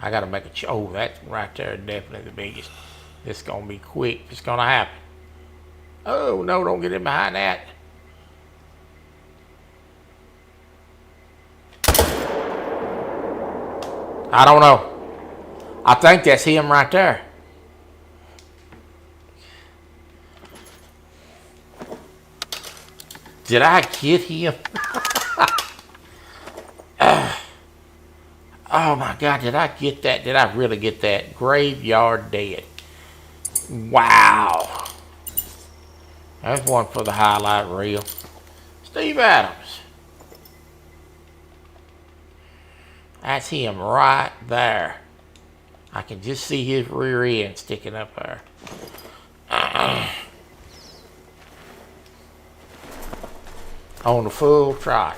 I gotta make a oh, that right there is definitely the biggest. This is gonna be quick. It's gonna happen. Oh no, don't get in behind that. I don't know. I think that's him right there. Did I get him? Oh Oh my God, did I get that? Did I really get that? Graveyard Dead. Wow. That's one for the highlight reel. Steve Adams. That's him right there. I can just see his rear end sticking up there. On the full trot.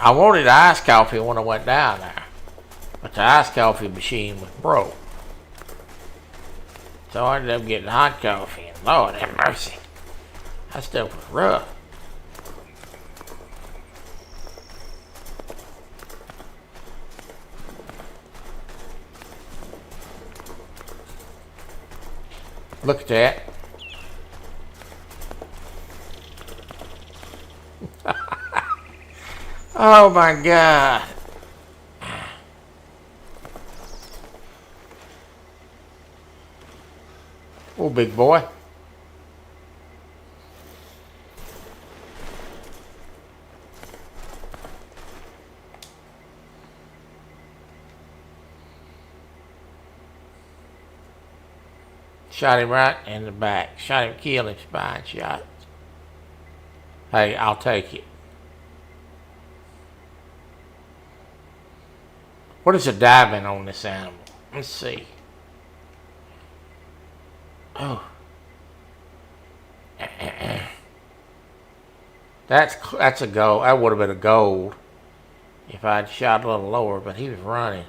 I wanted iced coffee when I went down there, but the iced coffee machine was broke. So I ended up getting hot coffee, and Lord have mercy, that stuff was rough. Look at that. Oh my God. Oh, big boy. Shot him right in the back. Shot him, killed him, spine shot. Hey, I'll take it. What is the diving on this animal? Let's see. Oh. That's a gold. That would have been a gold if I'd shot a little lower, but he was running.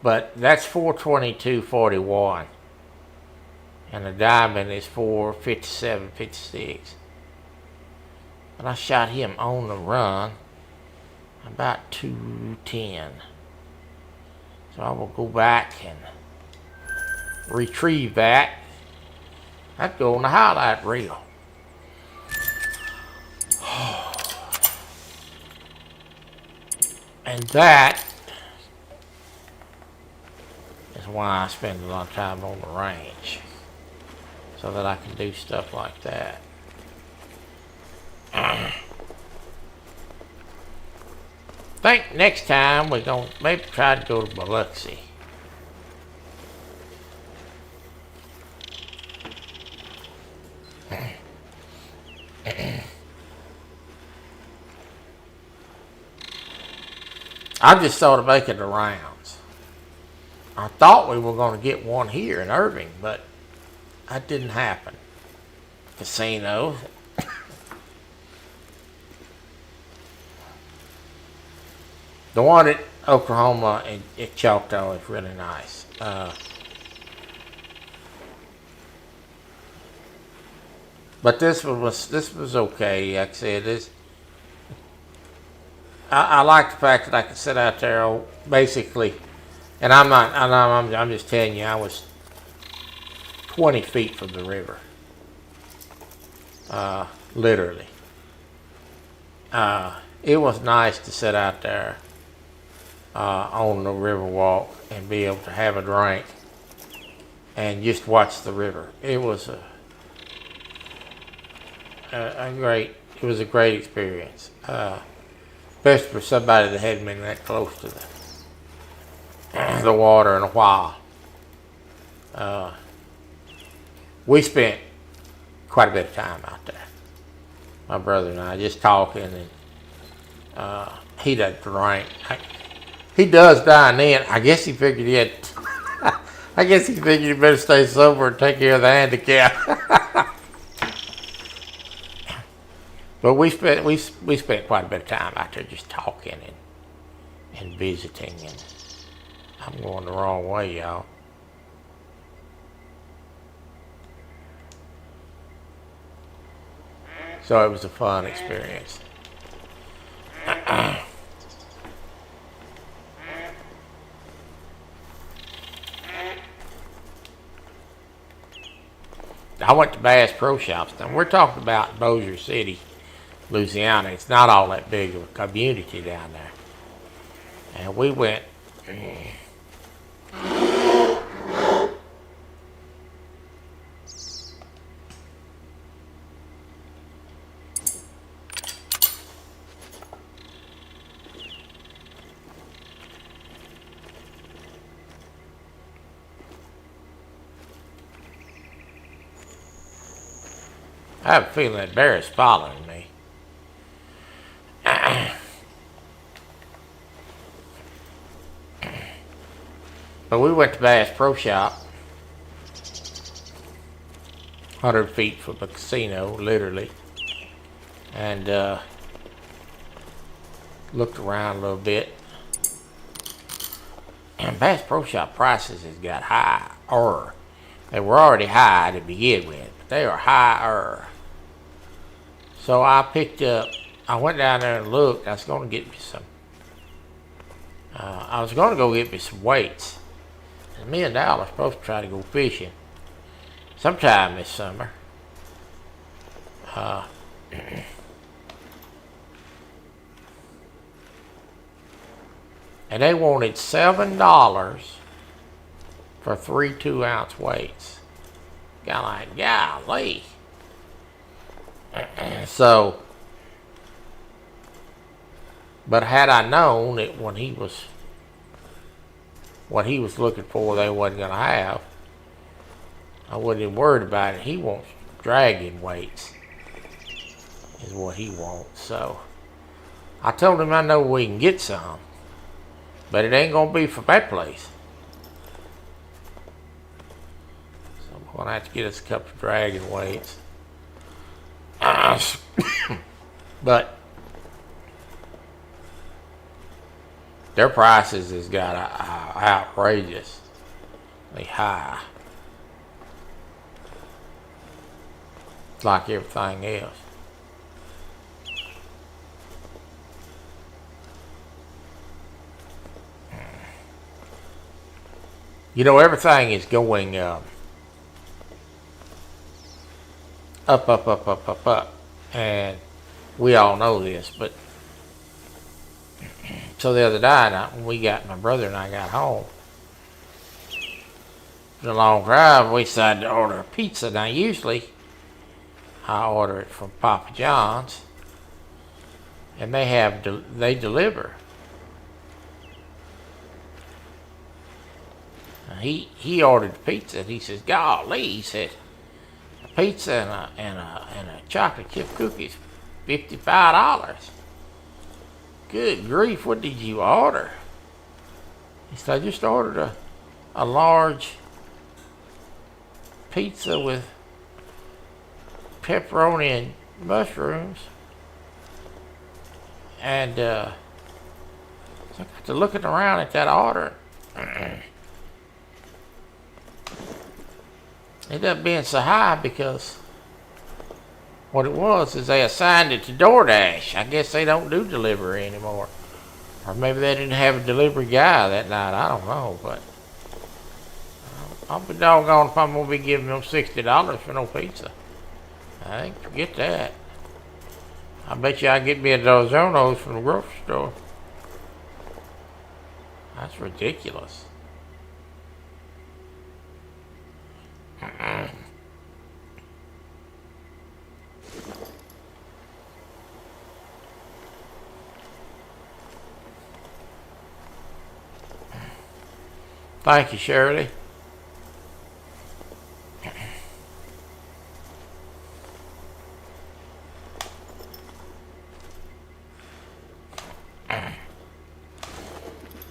But that's 422.41. And the diamond is 457.56. But I shot him on the run about 210. So I will go back and retrieve that. That'd go on the highlight reel. And that is why I spend a lot of time on the range, so that I can do stuff like that. Think next time we're gonna maybe try to go to Biloxi. I just thought of making the rounds. I thought we were going to get one here in Irving, but that didn't happen. Casino. The one at Oklahoma at Choctaw is really nice. But this was okay. Like I said, I like the fact that I could sit out there basically, and I'm just telling you, I was 20 feet from the river, literally. It was nice to sit out there on the river walk and be able to have a drink and just watch the river. It was it was a great experience. Especially for somebody that hadn't been that close to the water in a while. We spent quite a bit of time out there, my brother and I, just talking, and he doesn't drink. He does dine in. I guess he figured he had. I guess he figured he better stay sober and take care of the handicap. But we spent quite a bit of time out there just talking and visiting, and I'm going the wrong way, y'all. So it was a fun experience. I went to Bass Pro Shops. Now we're talking about Bossier City, Louisiana. It's not all that big of a community down there. And we went. I have a feeling that bear is following me. But we went to Bass Pro Shop, 100 feet from the casino, literally, and looked around a little bit. And Bass Pro Shop prices has got higher. They were already high to begin with, but they are higher. So I went down there and looked. I was going to get me some. I was going to go get me some weights. And me and Dal are supposed to try to go fishing sometime this summer. And they wanted $7 for 3 2-ounce weights. Got like, golly. So, but had I known that what he was looking for, they wasn't going to have, I wouldn't have worried about it. He wants dragging weights, is what he wants. So, I told him I know we can get some, but it ain't going to be from that place. So, I'm going to have to get us a couple of dragging weights. But their prices has got outrageously high, like everything else. You know, everything is going up. And we all know this, but so the other day, when my brother and I got home, it was a long drive, we decided to order a pizza. Now, usually, I order it from Papa John's, and they deliver. Now, he ordered the pizza, and he says, golly, he said, pizza and a chocolate chip cookies, $55. Good grief, what did you order? He said, I just ordered a large pizza with pepperoni and mushrooms. And so I got to looking around at that order. It ended up being so high because what it was is they assigned it to DoorDash. I guess they don't do delivery anymore. Or maybe they didn't have a delivery guy that night. I don't know. But I'll be doggone if I'm going to be giving them $60 for no pizza. I ain't forget that. I bet you I get me a dozen of those from the grocery store. That's ridiculous. Thank you, Shirley.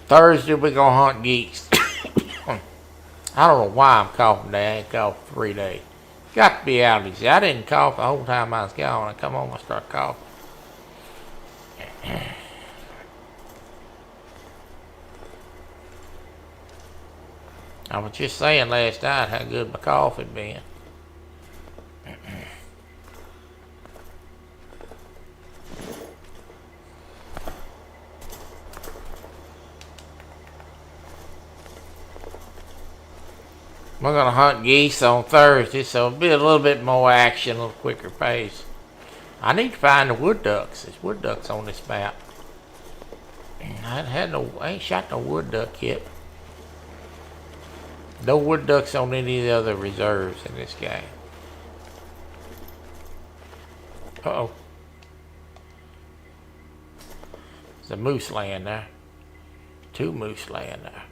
Thursday we're gonna hunt geese. I don't know why I'm coughing today. I ain't coughed for 3 days. Got to be allergies. I didn't cough the whole time I was gone. I come home, I start coughing. I was just saying last night how good my cough had been. We're going to hunt geese on Thursday, so it'll be a little bit more action, a little quicker pace. I need to find the wood ducks. There's wood ducks on this map. I ain't shot no wood duck yet. No wood ducks on any of the other reserves in this game. Uh-oh. There's a moose laying there. 2 moose laying there.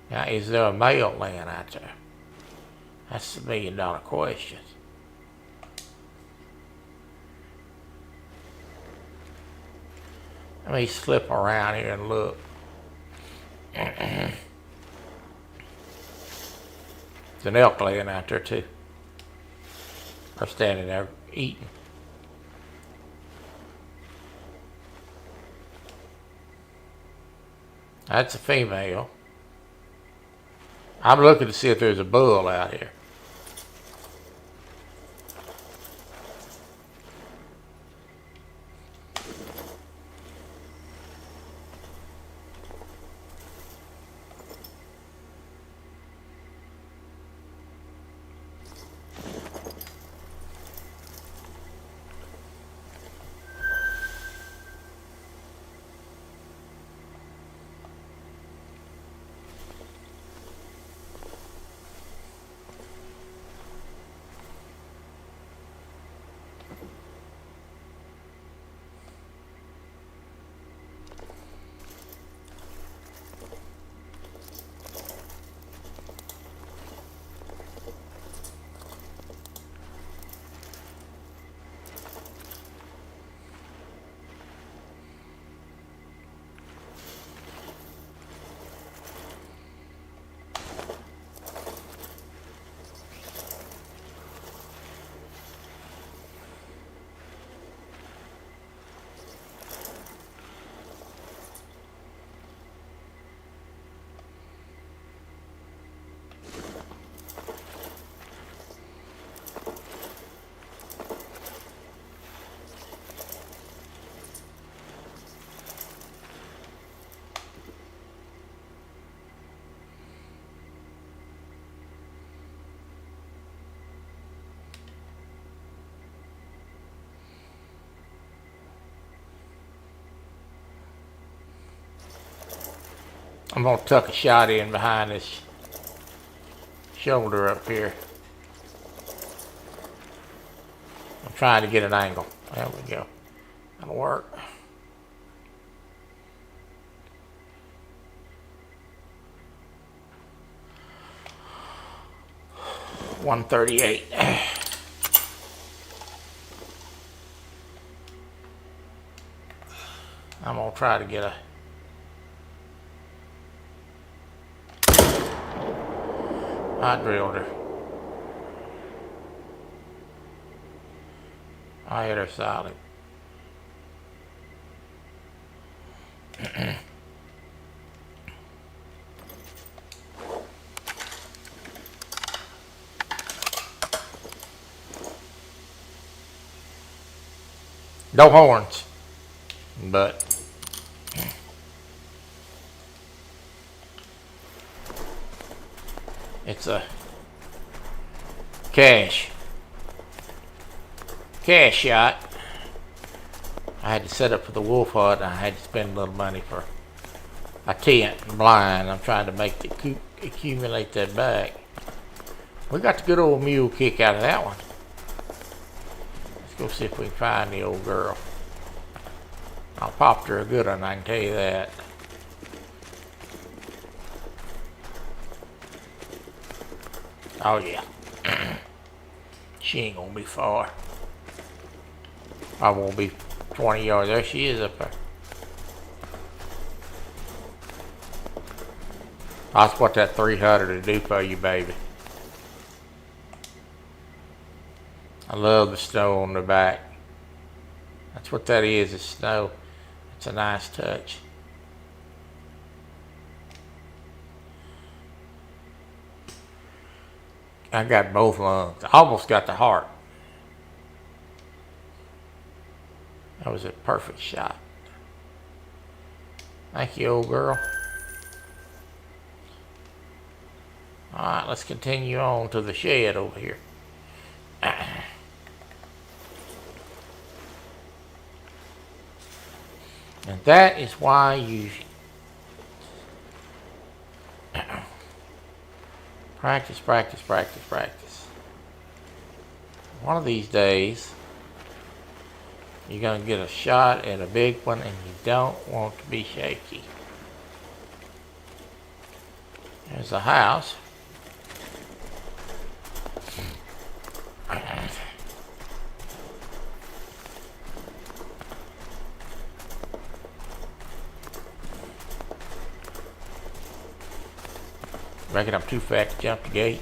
Now, is there a male laying out there? That's the $1,000,000 question. Let me slip around here and look. There's an elk laying out there too. They're standing there eating. That's a female. I'm looking to see if there's a bull out here. I'm gonna tuck a shot in behind this shoulder up here. I'm trying to get an angle. There we go. That'll work. $138. I'm gonna try to get a I drilled her. I hit her solid. No horns, but it's a cash shot. I had to set up for the wolf hut, and I had to spend a little money for a tent and blind. I'm trying to make the accumulate that back. We got the good old mule kick out of that one. Let's go see if we can find the old girl. I popped her a good one, I can tell you that. Oh yeah. She ain't gonna be far. I won't be 20 yards. There she is up there. That's what that 300 to do for you, baby. I love the snow on the back. That's what that is snow. It's a nice touch. I got both lungs. I almost got the heart. That was a perfect shot. Thank you, old girl. Alright, let's continue on to the shed over here. And that is why you practice, practice, practice, practice. One of these days, you're going to get a shot at a big one, and you don't want to be shaky. There's a house. Reckon I'm too fat to jump the gate.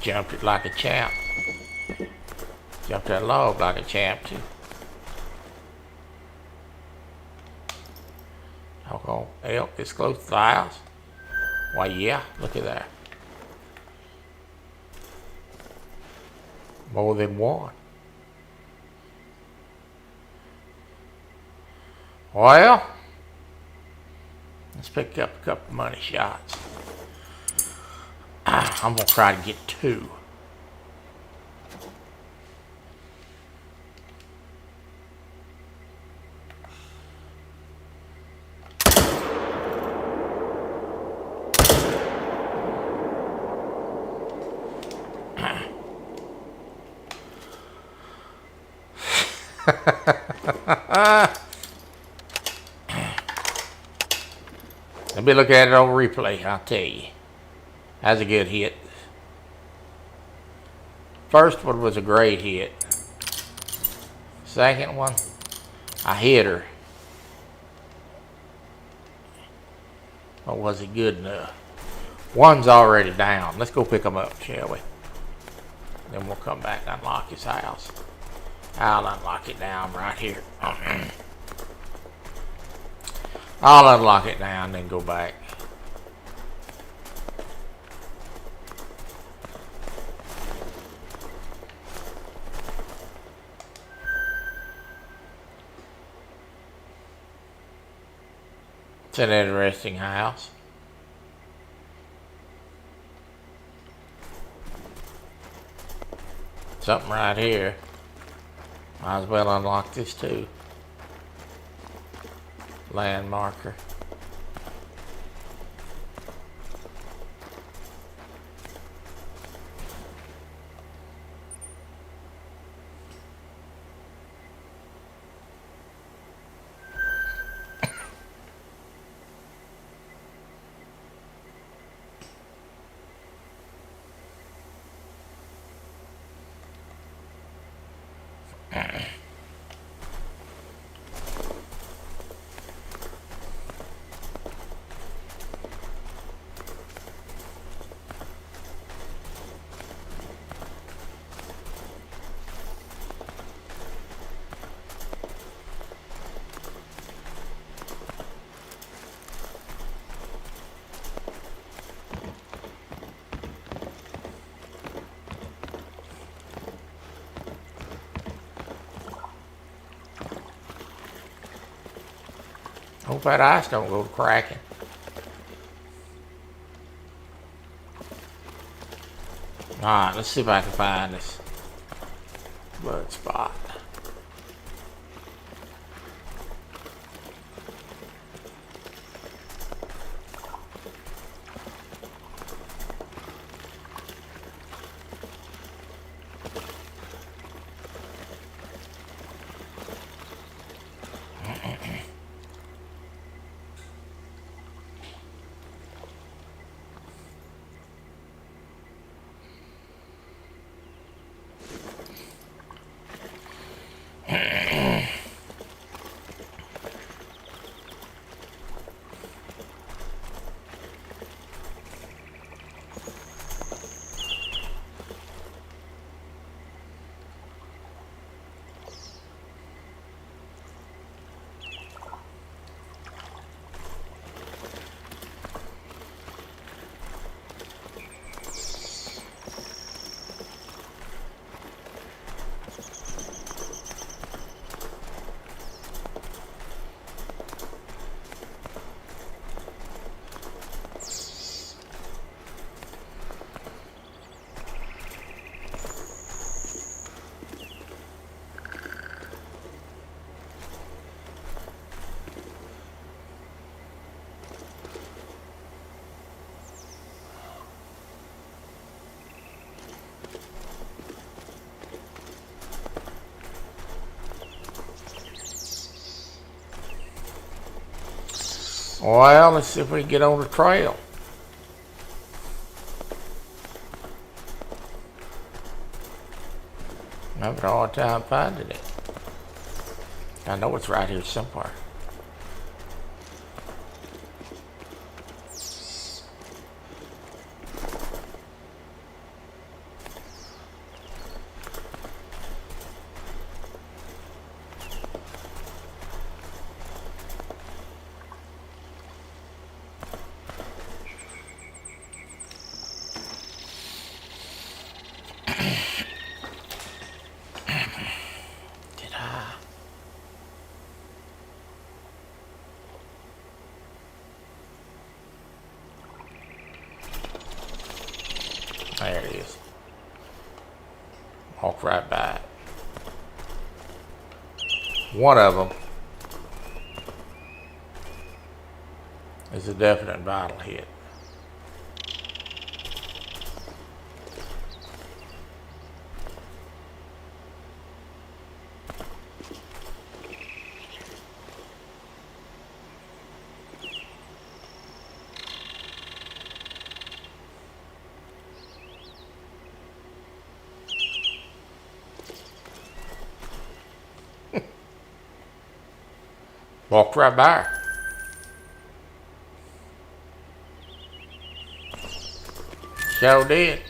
Jumped it like a champ. Jumped that log like a champ too. Oh, elk this close to the house? Why yeah, look at that. More than one. Well, let's pick up a couple money shots. I'm gonna try to get 2. Let me look at it on replay, I'll tell you. That's a good hit. First one was a great hit. Second one, I hit her. But was it good enough? One's already down. Let's go pick them up, shall we? Then we'll come back and unlock his house. I'll unlock it down right here. I'll unlock it now and then go back. It's an interesting house. Something right here. Might as well unlock this too. Land marker. Hope that ice don't go cracking. Alright, let's see if I can find this blood spot. Well, let's see if we can get on the trail. I'm having a hard time finding it. I know it's right here somewhere. There it is. Walk right by it. One of them is a definite vital hit. Walked right by her. Sure did.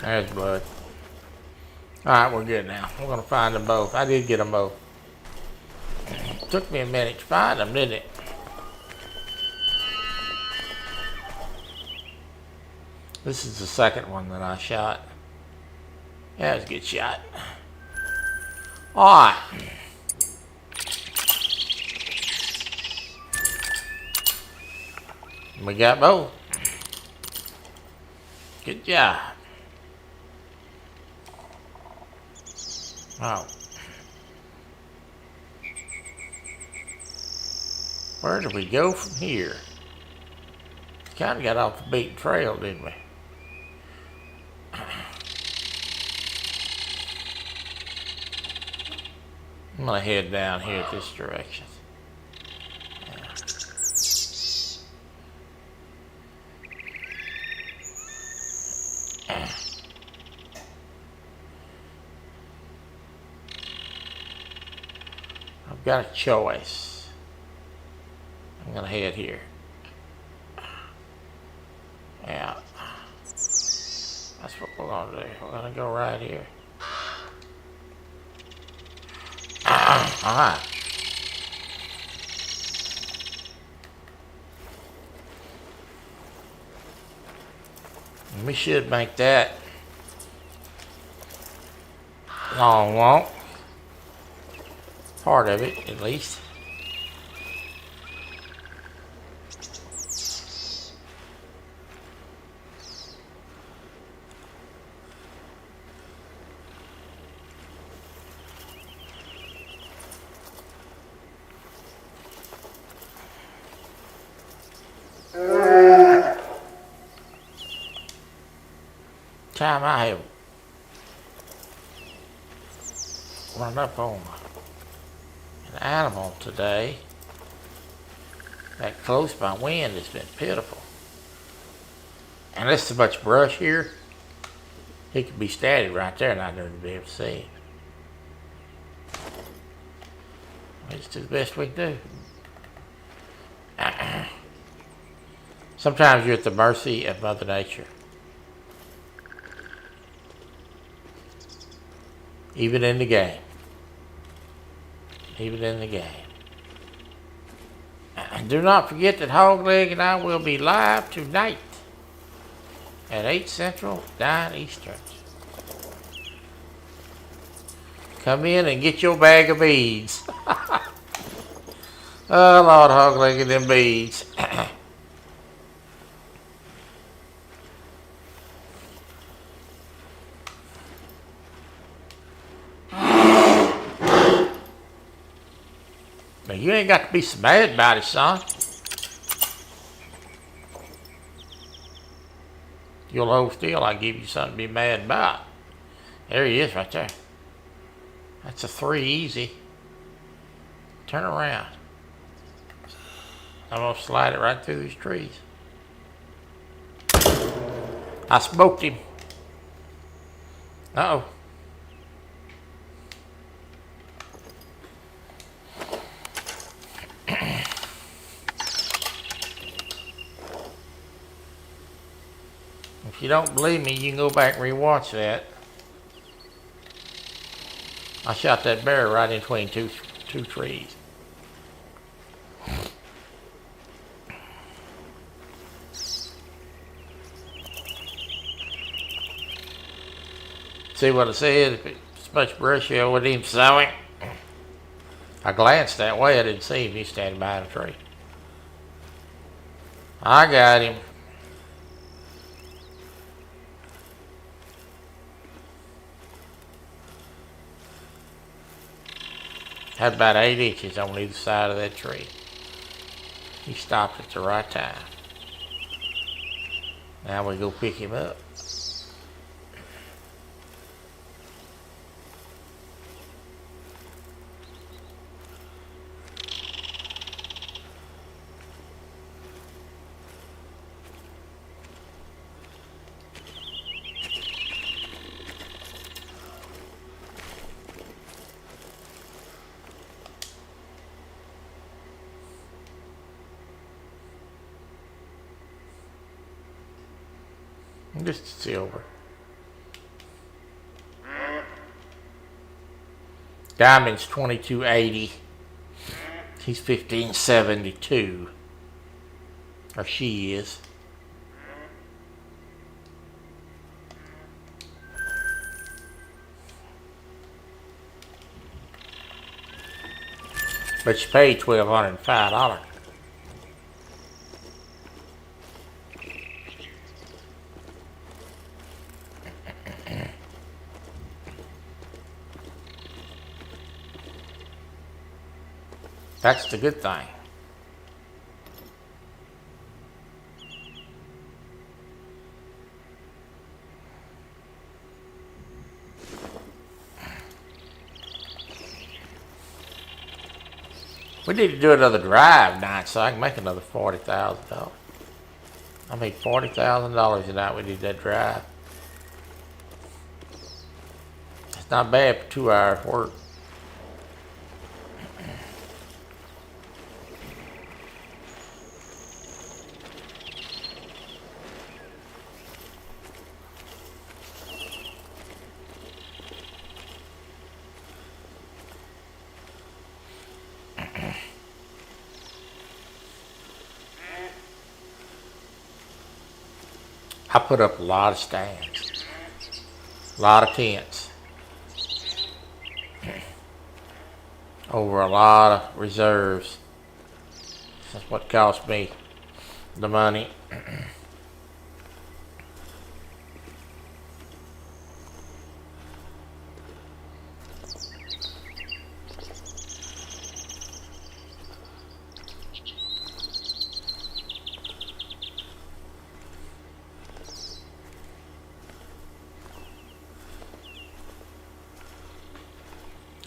There's Bud. Alright, we're good now. We're going to find them both. I did get them both. Took me a minute to find them, didn't it? This is the second one that I shot. Yeah, it was a good shot. Alright. We got both. Good job. Oh. Where did we go from here? Kind of got off the beaten trail, didn't we? I'm gonna head down here this direction. I've got a choice. I'm gonna head here. Yeah. That's what we're gonna do. We're gonna go right here. Alright. We should make that long walk. Part of it, at least. Time I have run up on an animal today that close by wind has been pitiful. And there's so much brush here, he could be standing right there and I'd never be able to see him. We just do the best we can do. Sometimes you're at the mercy of Mother Nature. Even in the game. Even in the game. And do not forget that Hogleg and I will be live tonight at 8 Central, 9 Eastern. Come in and get your bag of beads. Oh, Lord, Hogleg and them beads. Now, you ain't got to be so mad about it, son. You'll hold still, I give you something to be mad about. There he is right there. That's a 3 easy. Turn around. I'm going to slide it right through these trees. I smoked him. Uh-oh. If you don't believe me, you can go back and rewatch that. I shot that bear right in between two trees. See what I said? If it's much brushy, I wouldn't even saw him. I glanced that way. I didn't see him. He's standing behind a tree. I got him. Had about 8 inches on either side of that tree. He stopped at the right time. Now we go pick him up. Just silver. Diamond's 2280. He's 1572. Or she is. But she paid $1,205. That's the good thing. We need to do another drive tonight so I can make another $40,000. I made $40,000 tonight. We did that drive. It's not bad for 2 hours work. I put up a lot of stands, a lot of tents, over a lot of reserves. That's what cost me the money.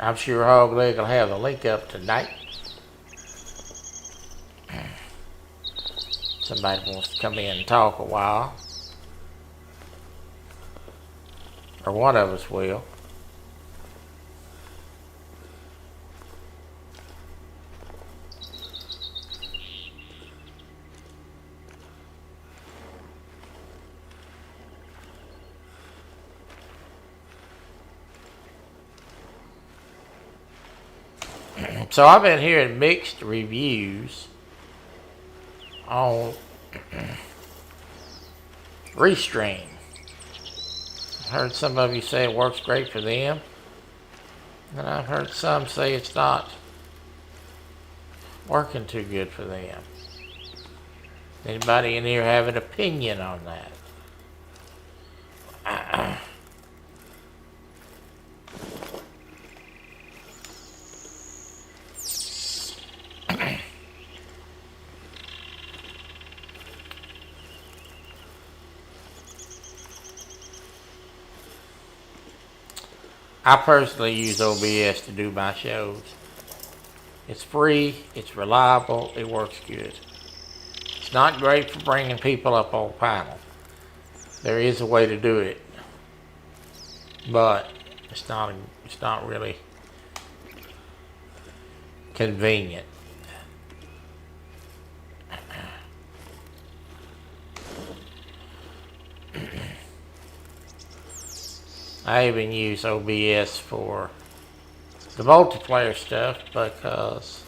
I'm sure Hog Leg will have the link up tonight. Somebody wants to come in and talk a while. Or one of us will. So I've been hearing mixed reviews on Restream. I heard some of you say it works great for them, and I've heard some say it's not working too good for them. Anybody in here have an opinion on that? I personally use OBS to do my shows. It's free, it's reliable, it works good. It's not great for bringing people up on panel. There is a way to do it, but it's not really convenient. I even use OBS for the multiplayer stuff because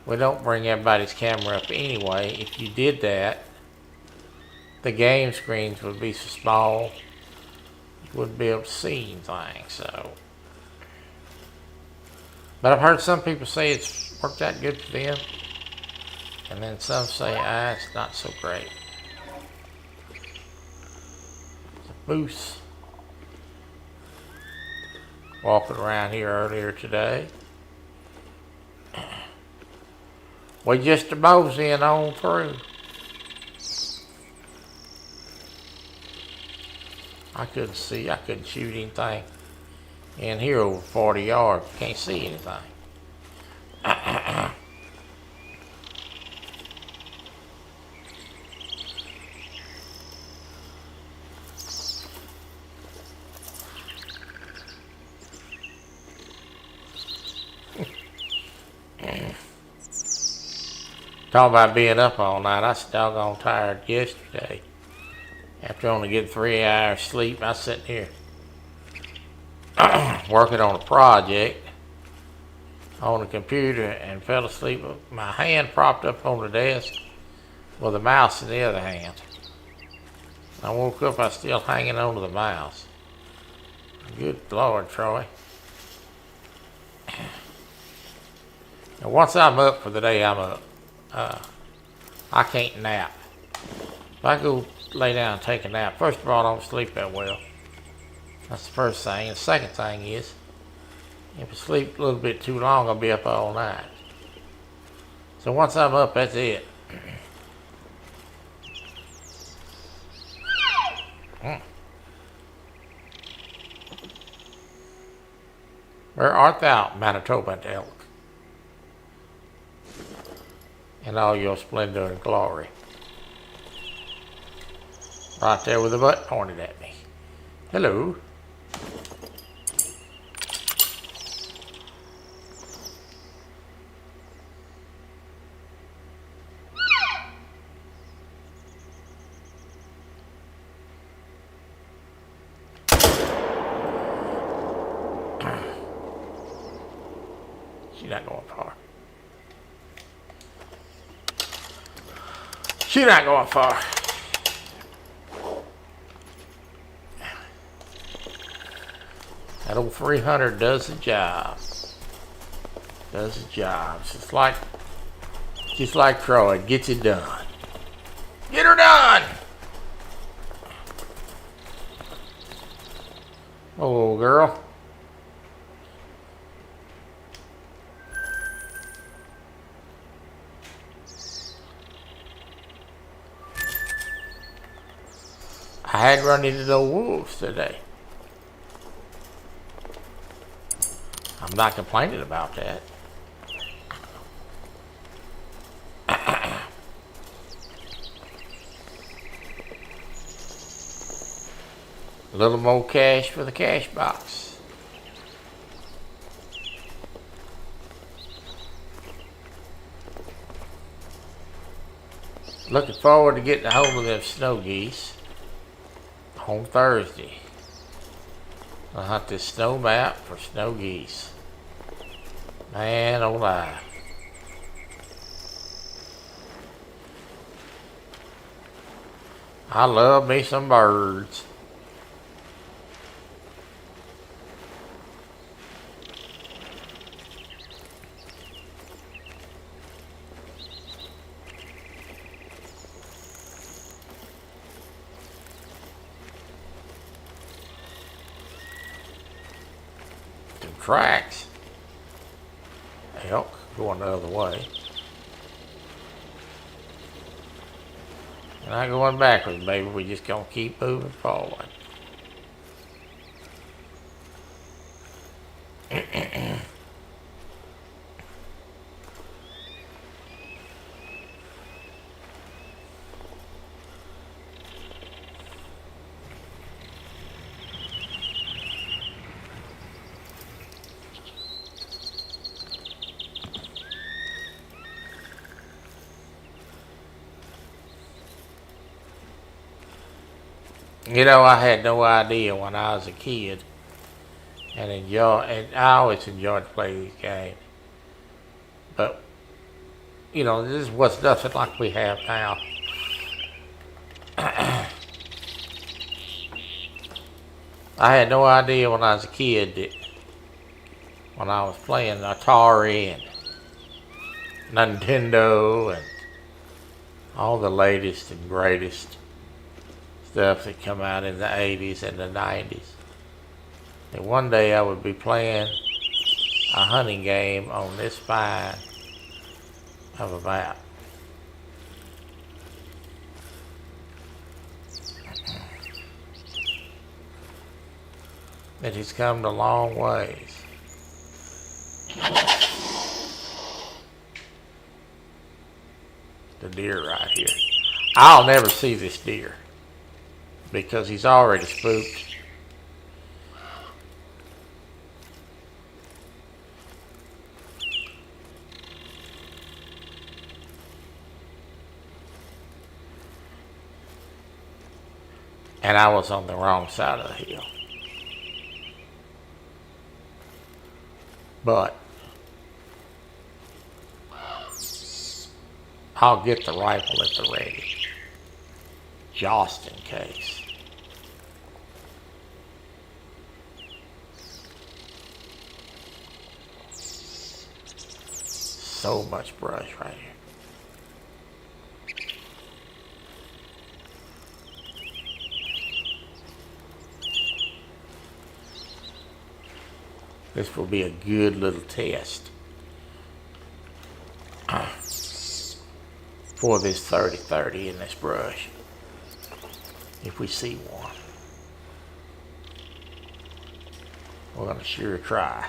we don't bring everybody's camera up anyway. If you did that, the game screens would be so small you wouldn't be able to see anything. So, but I've heard some people say it's worked out good for them, and then some say it's not so great. The moose walking around here earlier today. We just moseying on through. I couldn't see, I couldn't shoot anything in here over 40 yards. Can't see anything. Talking about being up all night, I was doggone tired yesterday. After only getting 3 hours sleep, I was sitting here working on a project on the computer and fell asleep with my hand propped up on the desk with a mouse in the other hand. I woke up, I was still hanging on to the mouse. Good Lord, Troy. And once I'm up for the day, I'm up. I can't nap. If I go lay down and take a nap, first of all, I don't sleep that well. That's the first thing. And the second thing is, if I sleep a little bit too long, I'll be up all night. So once I'm up, that's it. Where art thou, Manitoba elk? In all your splendor and glory. Right there with the butt pointed at me. Hello. She's not going far. She's not going far. That old 300 does the job. Does the job. Just like Troy, gets it done. Get her done! Oh, girl. I had run into the wolves today. I'm not complaining about that. A little more cash for the cash box. Looking forward to getting a hold of them snow geese on Thursday. I'll hunt this snow map for snow geese. Man, oh my. I love me some birds. Some tracks. Elk going the other way. We're not going backwards, baby. We're just gonna keep moving forward. You know, I had no idea when I was a kid, and I always enjoyed to play these games. But you know, this was nothing like we have now. I had no idea when I was a kid that when I was playing Atari and Nintendo and all the latest and greatest stuff that come out in the 80s and the 90s. And one day I would be playing a hunting game on this fine of a map. It has come a long ways. The deer right here. I'll never see this deer because he's already spooked. And I was on the wrong side of the hill. But I'll get the rifle at the ready, just in case. So much brush right here. This will be a good little test for this 30-30 in this brush, if we see one. We're going to sure try.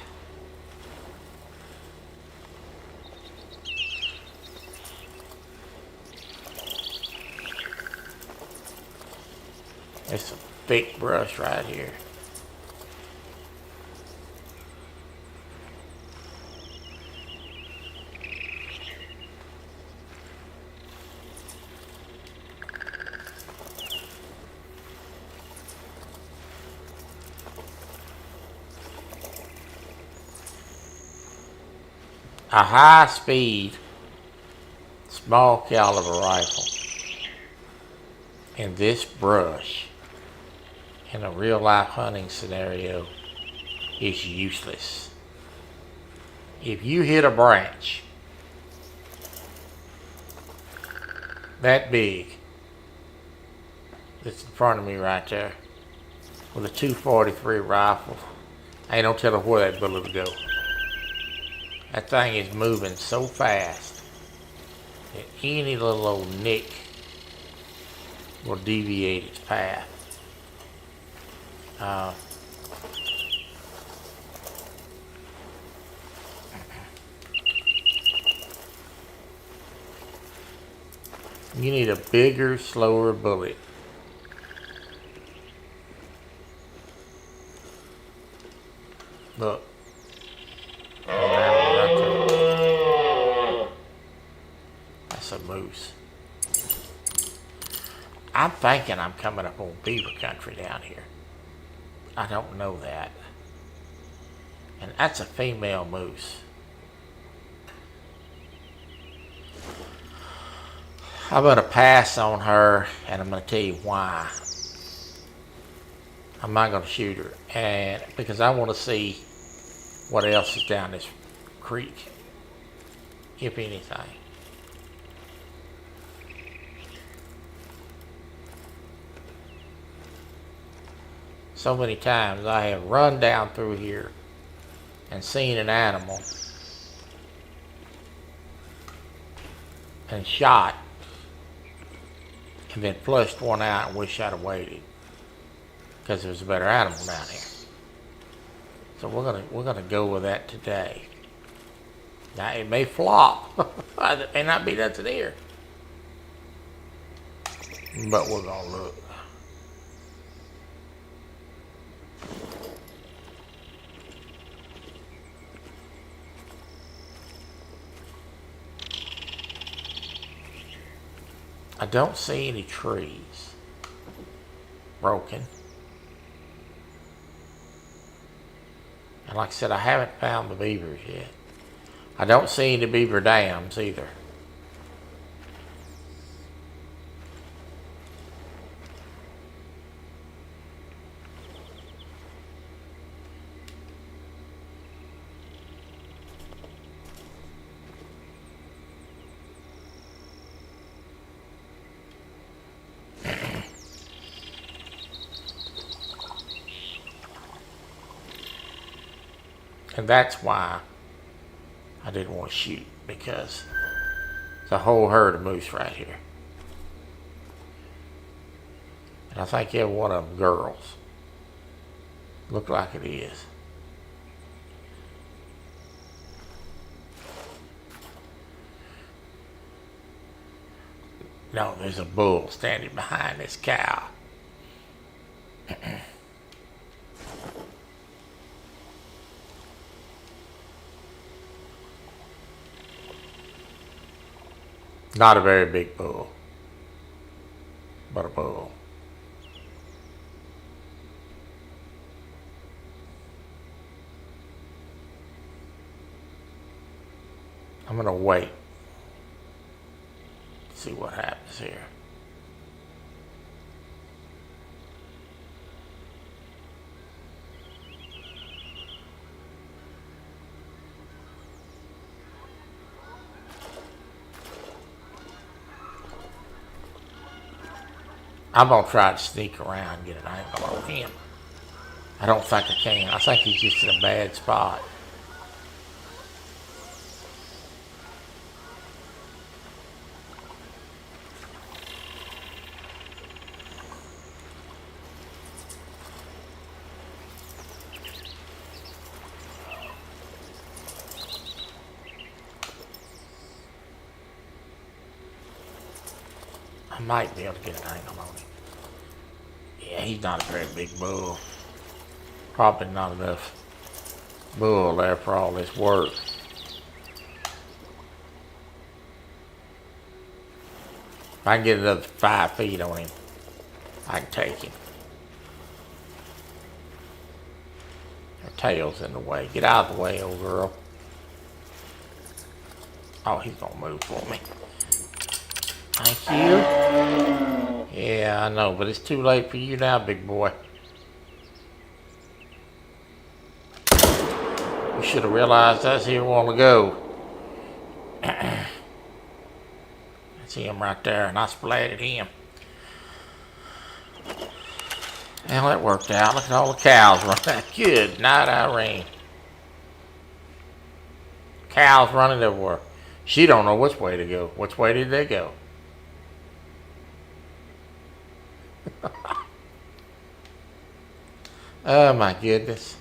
It's a thick brush right here. A high-speed, small caliber rifle in this brush in a real-life hunting scenario is useless. If you hit a branch that big that's in front of me right there with a 243 rifle, ain't no telling where that bullet will go. That thing is moving so fast that any little old nick will deviate its path. You need a bigger, slower bullet. Look. That's a moose. I'm thinking I'm coming up on beaver country down here. I don't know that. And that's a female moose. I'm going to pass on her, and I'm going to tell you why. I'm not going to shoot her, and because I want to see what else is down this creek, if anything. So many times I have run down through here and seen an animal and shot and then flushed one out and wish I'd have waited because there's a better animal down here. So we're gonna go with that today. Now it may flop. It may not be nothing here, but we're gonna look. I don't see any trees, broken. And like I said, I haven't found the beavers yet. I don't see any beaver dams either. And that's why I didn't want to shoot, because there's a whole herd of moose right here. And I think every one of them girls. Look like it is. No, there's a bull standing behind this cow. Not a very big bull, but a bull. I'm gonna wait, see what happens here. I'm gonna try to sneak around and get an angle on him. I don't think I can. I think he's just in a bad spot. I might be able to get an angle on him. Yeah, he's not a very big bull. Probably not enough bull there for all this work. If I can get another 5 feet on him, I can take him. Her tail's in the way. Get out of the way, old girl. Oh, he's gonna move for me. Thank you. Yeah, I know, but it's too late for you now, big boy. You should have realized that's here a while ago. That's him right there, and I splatted him. Well, that worked out. Look at all the cows running. Good night, Irene. Cows running everywhere. She don't know which way to go. Which way did they go? Oh my goodness.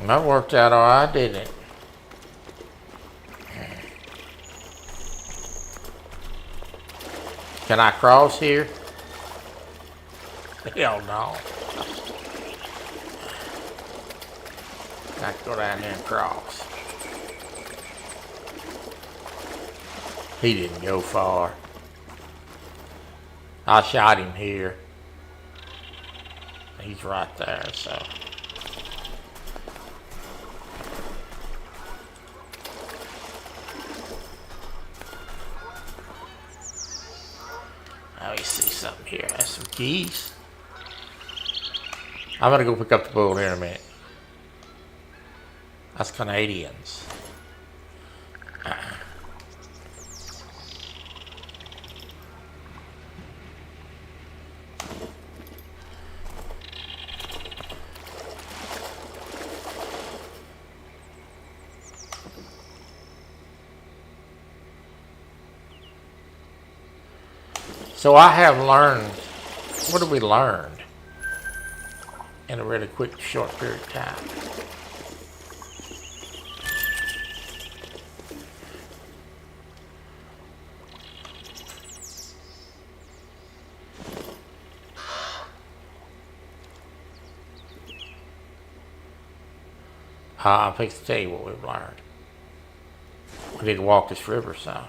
That worked out all right, didn't it? Can I cross here? Hell no. I can go down here and cross. He didn't go far. I shot him here. He's right there, so. Let me see something here. That's some keys. I'm gonna go pick up the bull here in a minute. That's Canadians. So I have learned, what have we learned in a really quick, short period of time? I'm fixing to tell you what we've learned. We need to walk this river some.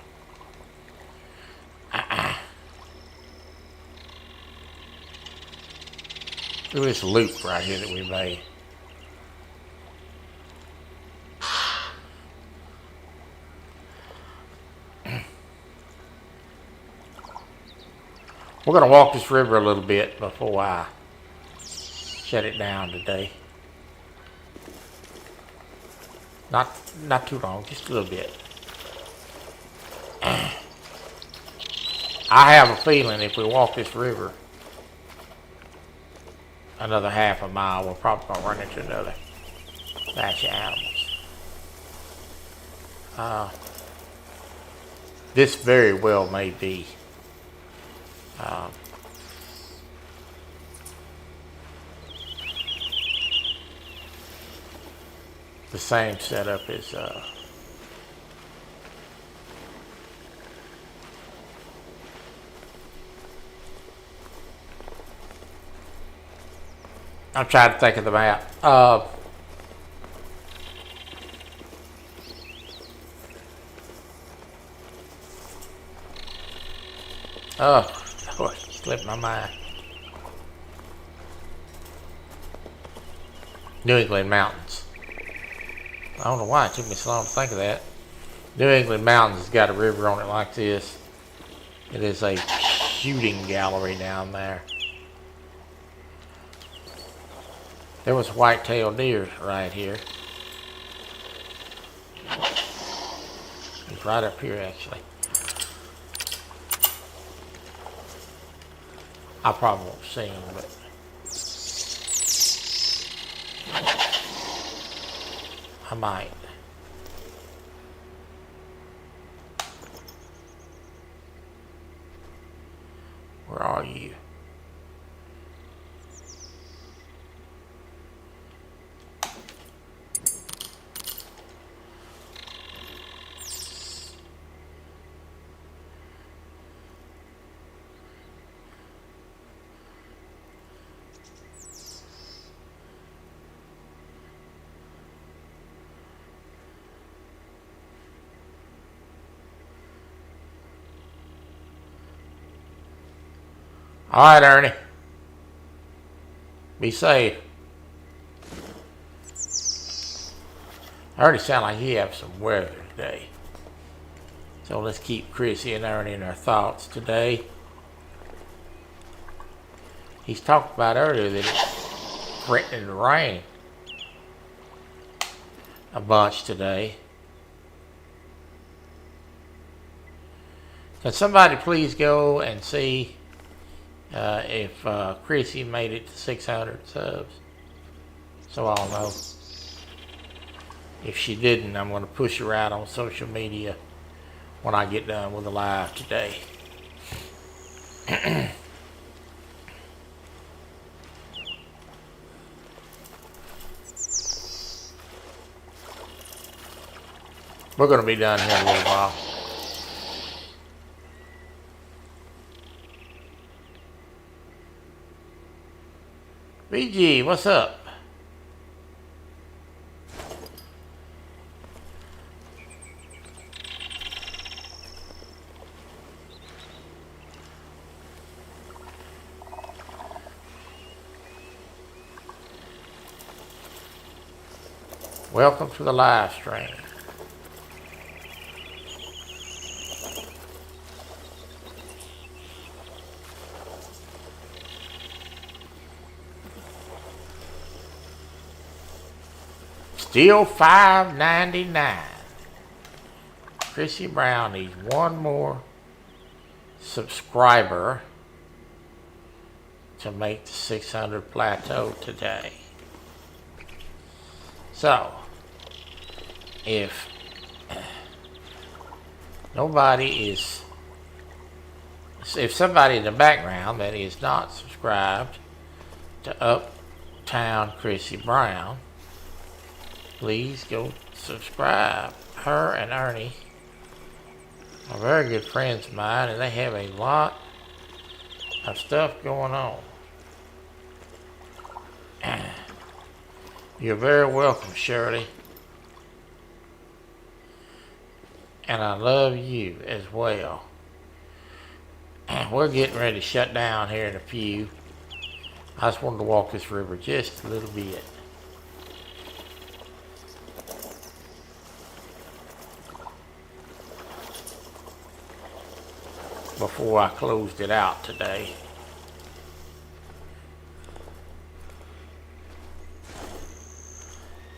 Look at this loop right here that we made. We're going to walk this river a little bit before I shut it down today. Not too long, just a little bit. I have a feeling if we walk this river another half a mile, we're probably going to run into another batch of animals. This very well may be the same setup as I'm trying to think of the map. Lord, slipped my mind. New England Mountains. I don't know why it took me so long to think of that. New England Mountains has got a river on it like this. It is a shooting gallery down there. There was white-tailed deer right here. It's right up here, actually. I probably won't see him, but I might. Where are you? All right, Ernie. Be safe. Ernie sound like he have some weather today. So let's keep Chrissy and Ernie in our thoughts today. He's talked about earlier that it's threatening to rain a bunch today. Can somebody please go and see if Chrissy made it to 600 subs, so I'll know. If she didn't, I'm going to push her out on social media when I get done with the live today. We're going to be done here in a little while. BG, what's up? Welcome to the live stream. Still $5.99. Chrissy Brown needs one more subscriber to make the 600 plateau today. So, if somebody in the background that is not subscribed to Uptown Chrissy Brown, please go subscribe. Her and Ernie are very good friends of mine, and they have a lot of stuff going on. You're very welcome, Shirley. And I love you as well. We're getting ready to shut down here in a few. I just wanted to walk this river just a little bit. Before I closed it out today.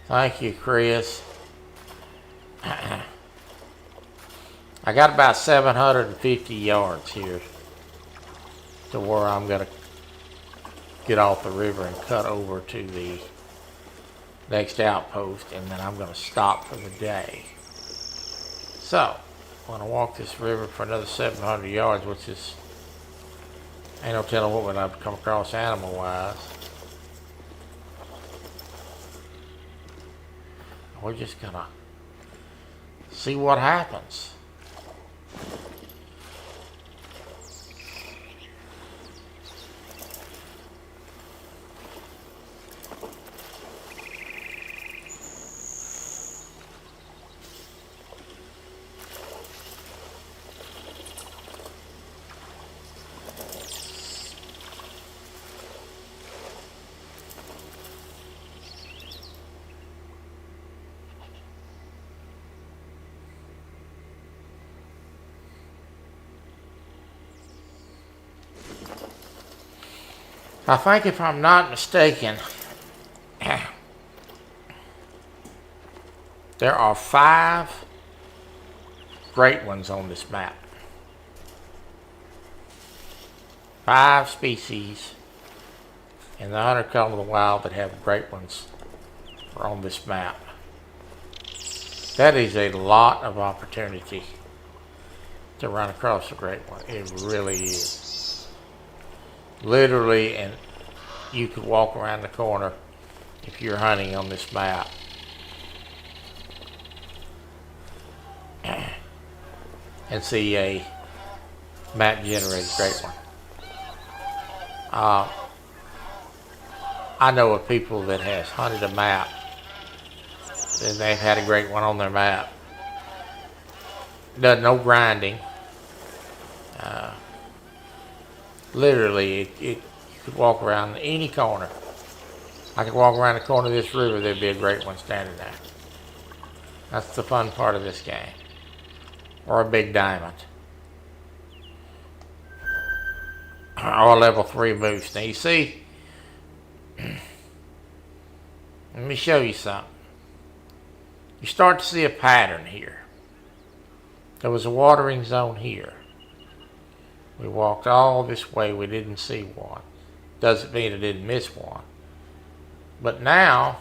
Thank you, Chris. I got about 750 yards here to where I'm going to get off the river and cut over to the next outpost, and then I'm going to stop for the day. So, I'm going to walk this river for another 700 yards, which is, ain't no telling what we'll have to come across animal-wise. We're just going to see what happens. I think if I'm not mistaken, there are 5 great ones on this map. 5 species in the Hunter Call of the Wild that have great ones are on this map. That is a lot of opportunity to run across a great one. It really is. Literally, and you could walk around the corner if you're hunting on this map and see a map generated great one. I know of people that has hunted a map and they've had a great one on their map. Does no grinding. Literally, you could walk around any corner. I could walk around the corner of this river, there'd be a great one standing there. That's the fun part of this game. Or a big diamond. Or a level 3 moose. Now you see, let me show you something. You start to see a pattern here. There was a watering zone here. We walked all this way, we didn't see one. Doesn't mean I didn't miss one. But now,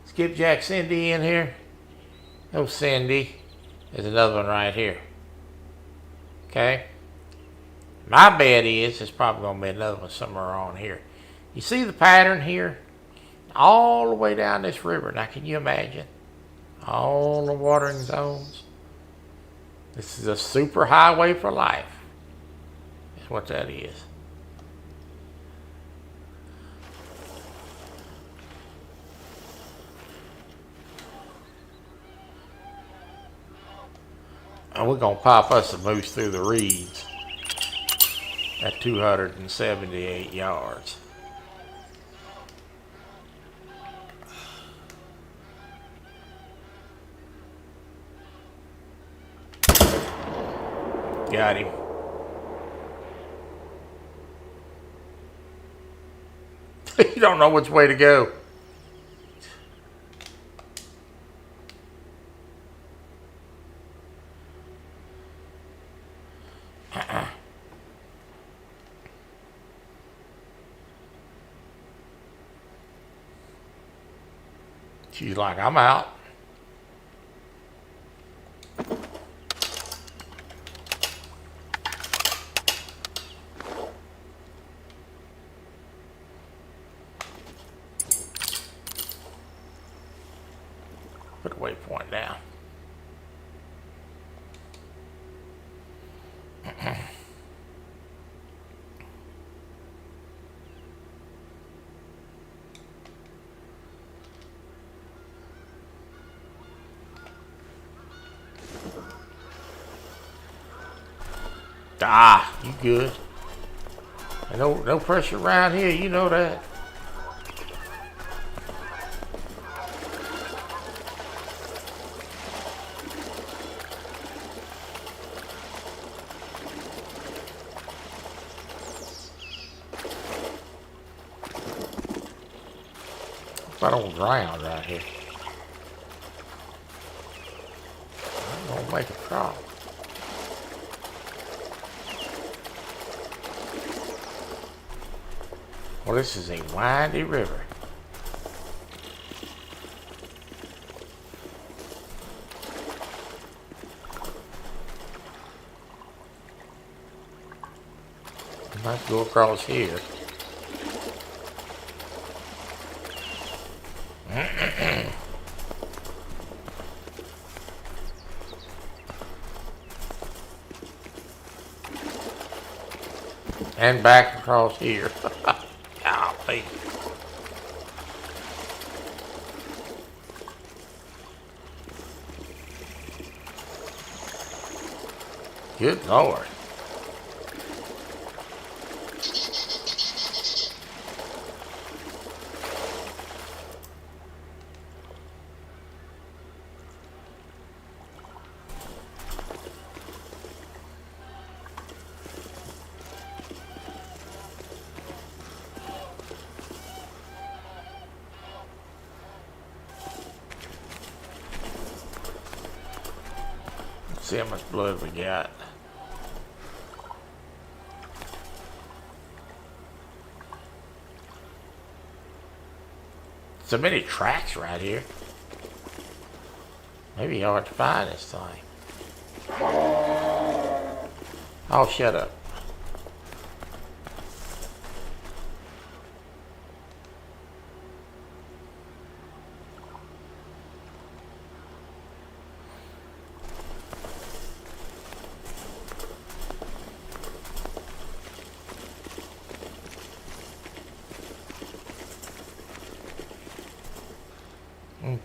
Skipjack Cindy in here. Oh, Cindy. There's another one right here. Okay? My bet is there's probably going to be another one somewhere on here. You see the pattern here? All the way down this river. Now, can you imagine? All the watering zones. This is a super highway for life. That's what that is. And we're going to pop us a moose through the reeds at 278 yards. Got him. You don't know which way to go. She's like, I'm out. Put a waypoint down. Ah, you good. And no pressure around here, you know that. I don't drown right here. I'm gonna make a crop. Well, this is a windy river. Let's go across here. And back across here. Golly. Good Lord. Let's see how much blood we got. So many tracks right here. Maybe hard to find this thing. Oh, shut up.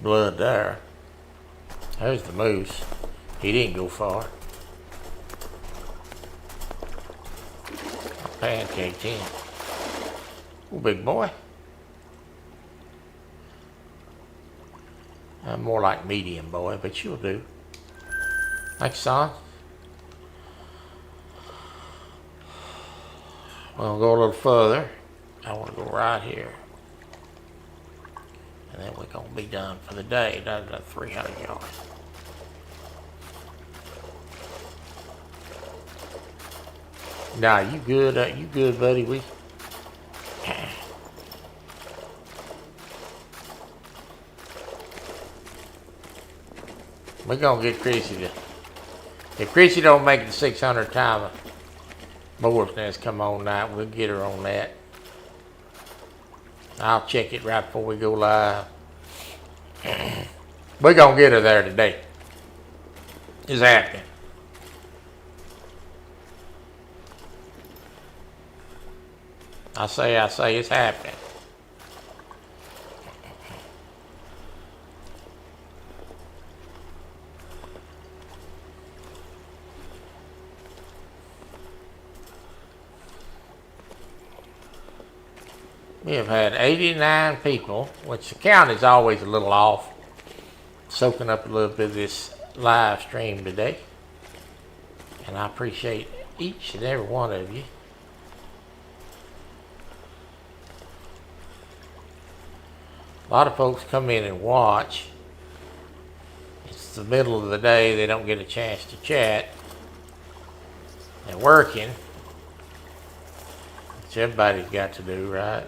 Blood there. There's the moose. He didn't go far. I pancaked him. Oh, big boy. I'm more like medium boy, but you'll do. Thanks, son. We'll go a little further. I want to go right here. And then we're going to be done for the day. That's about 300 yards. Nah, you good? You good, buddy? We're going to get Chrissy to... If Chrissy don't make the 600 time board's nest come on night, we'll get her on that. I'll check it right before we go live. We're going to get her there today. It's happening. I say it's happening. We have had 89 people, which the count is always a little off, soaking up a little bit of this live stream today. And I appreciate each and every one of you. A lot of folks come in and watch. It's the middle of the day, they don't get a chance to chat. They're working, which everybody's got to do, right?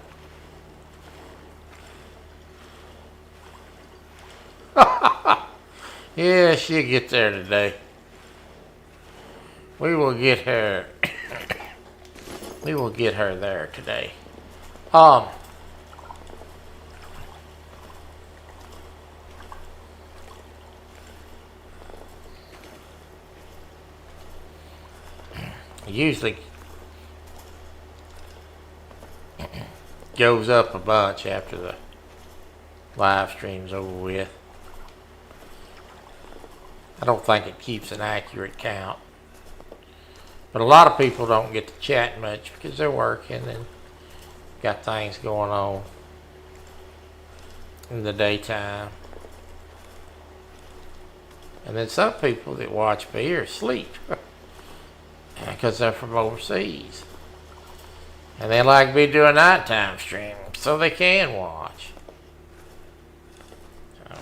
Yeah, she'll get there today. We will get her. We will get her there today. Usually goes up a bunch after the live stream's over with. I don't think it keeps an accurate count. But a lot of people don't get to chat much because they're working and got things going on in the daytime. And then some people that watch me are asleep because they're from overseas. And they like me doing nighttime streaming so they can watch. So,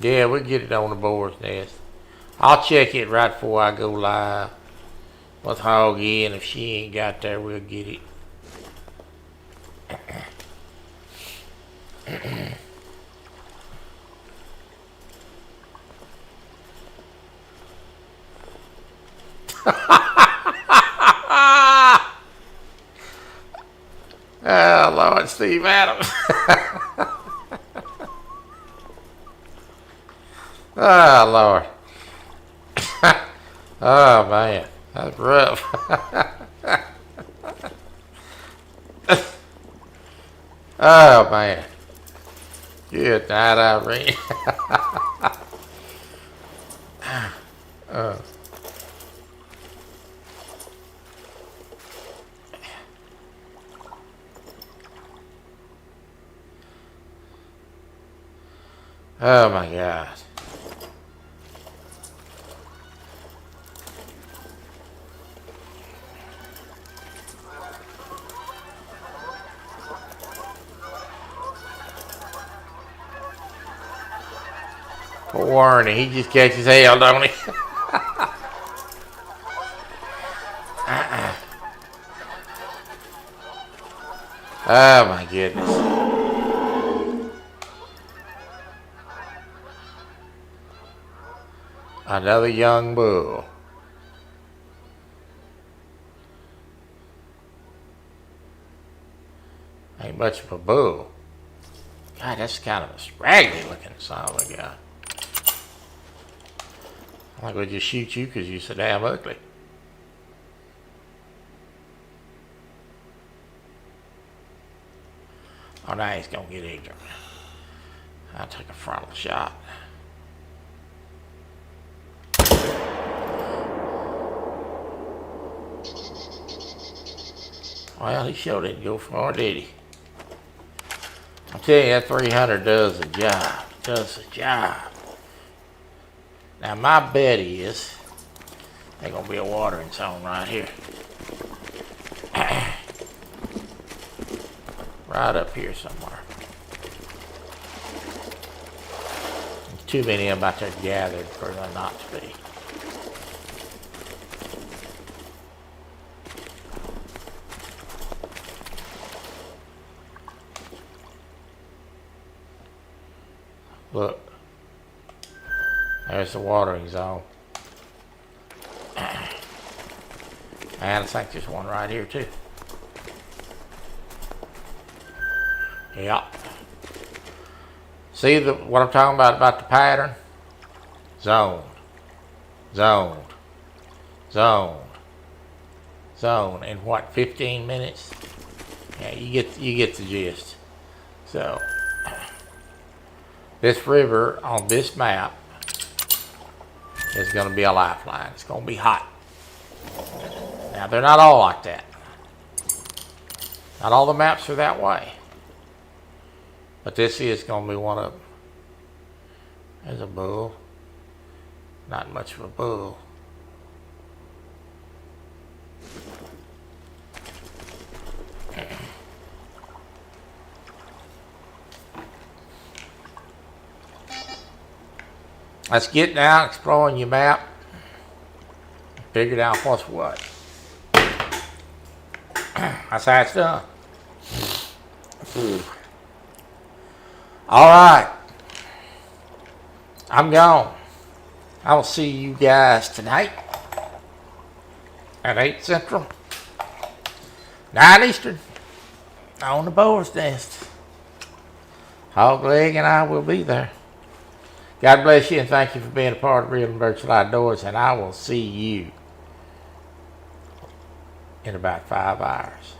yeah, we'll get it on the board's nest. I'll check it right before I go live with Hoggy, and if she ain't got there, we'll get it. Oh, Lord, Steve Adams. Oh, Lord. Oh, man. That's rough. Oh, man. Good night, Irene. Oh, my God. Poor Warren, he just catches hell, don't he? Oh, my goodness. Another young bull. Ain't much of a bull. God, that's kind of a scraggly looking son of a gun. I think we'll just shoot you because you're so damn ugly. Oh, now he's going to get ignorant. I'll take a frontal shot. Well, he sure didn't go far, did he? I'm telling you, that 300 does the job. Does the job. Now, my bet is there's going to be a watering zone right here. Right up here somewhere. There's too many of them out there gathered for there not to be. Look. There's the watering zone. And I think there's one right here too. Yeah. See what I'm talking about the pattern? Zoned. Zoned. Zoned. Zoned. In what, 15 minutes? Yeah, you get the gist. So this river on this map is going to be a lifeline. It's going to be hot. Now, they're not all like that. Not all the maps are that way. But this is going to be one of them. There's a bull. Not much of a bull. Let's get down, exploring your map. Figure out what's what. That's how it's done. All right. I'm gone. I will see you guys tonight at 8 Central, 9 Eastern, on the boar's nest. Hog Leg and I will be there. God bless you and thank you for being a part of Real and Virtual Outdoors, and I will see you in about 5 hours.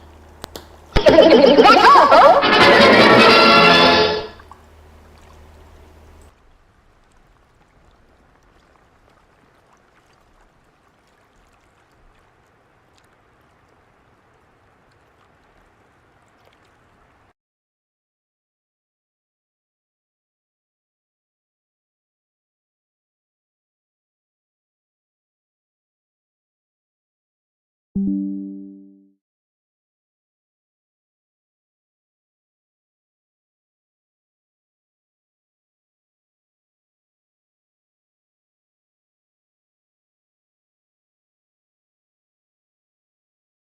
you.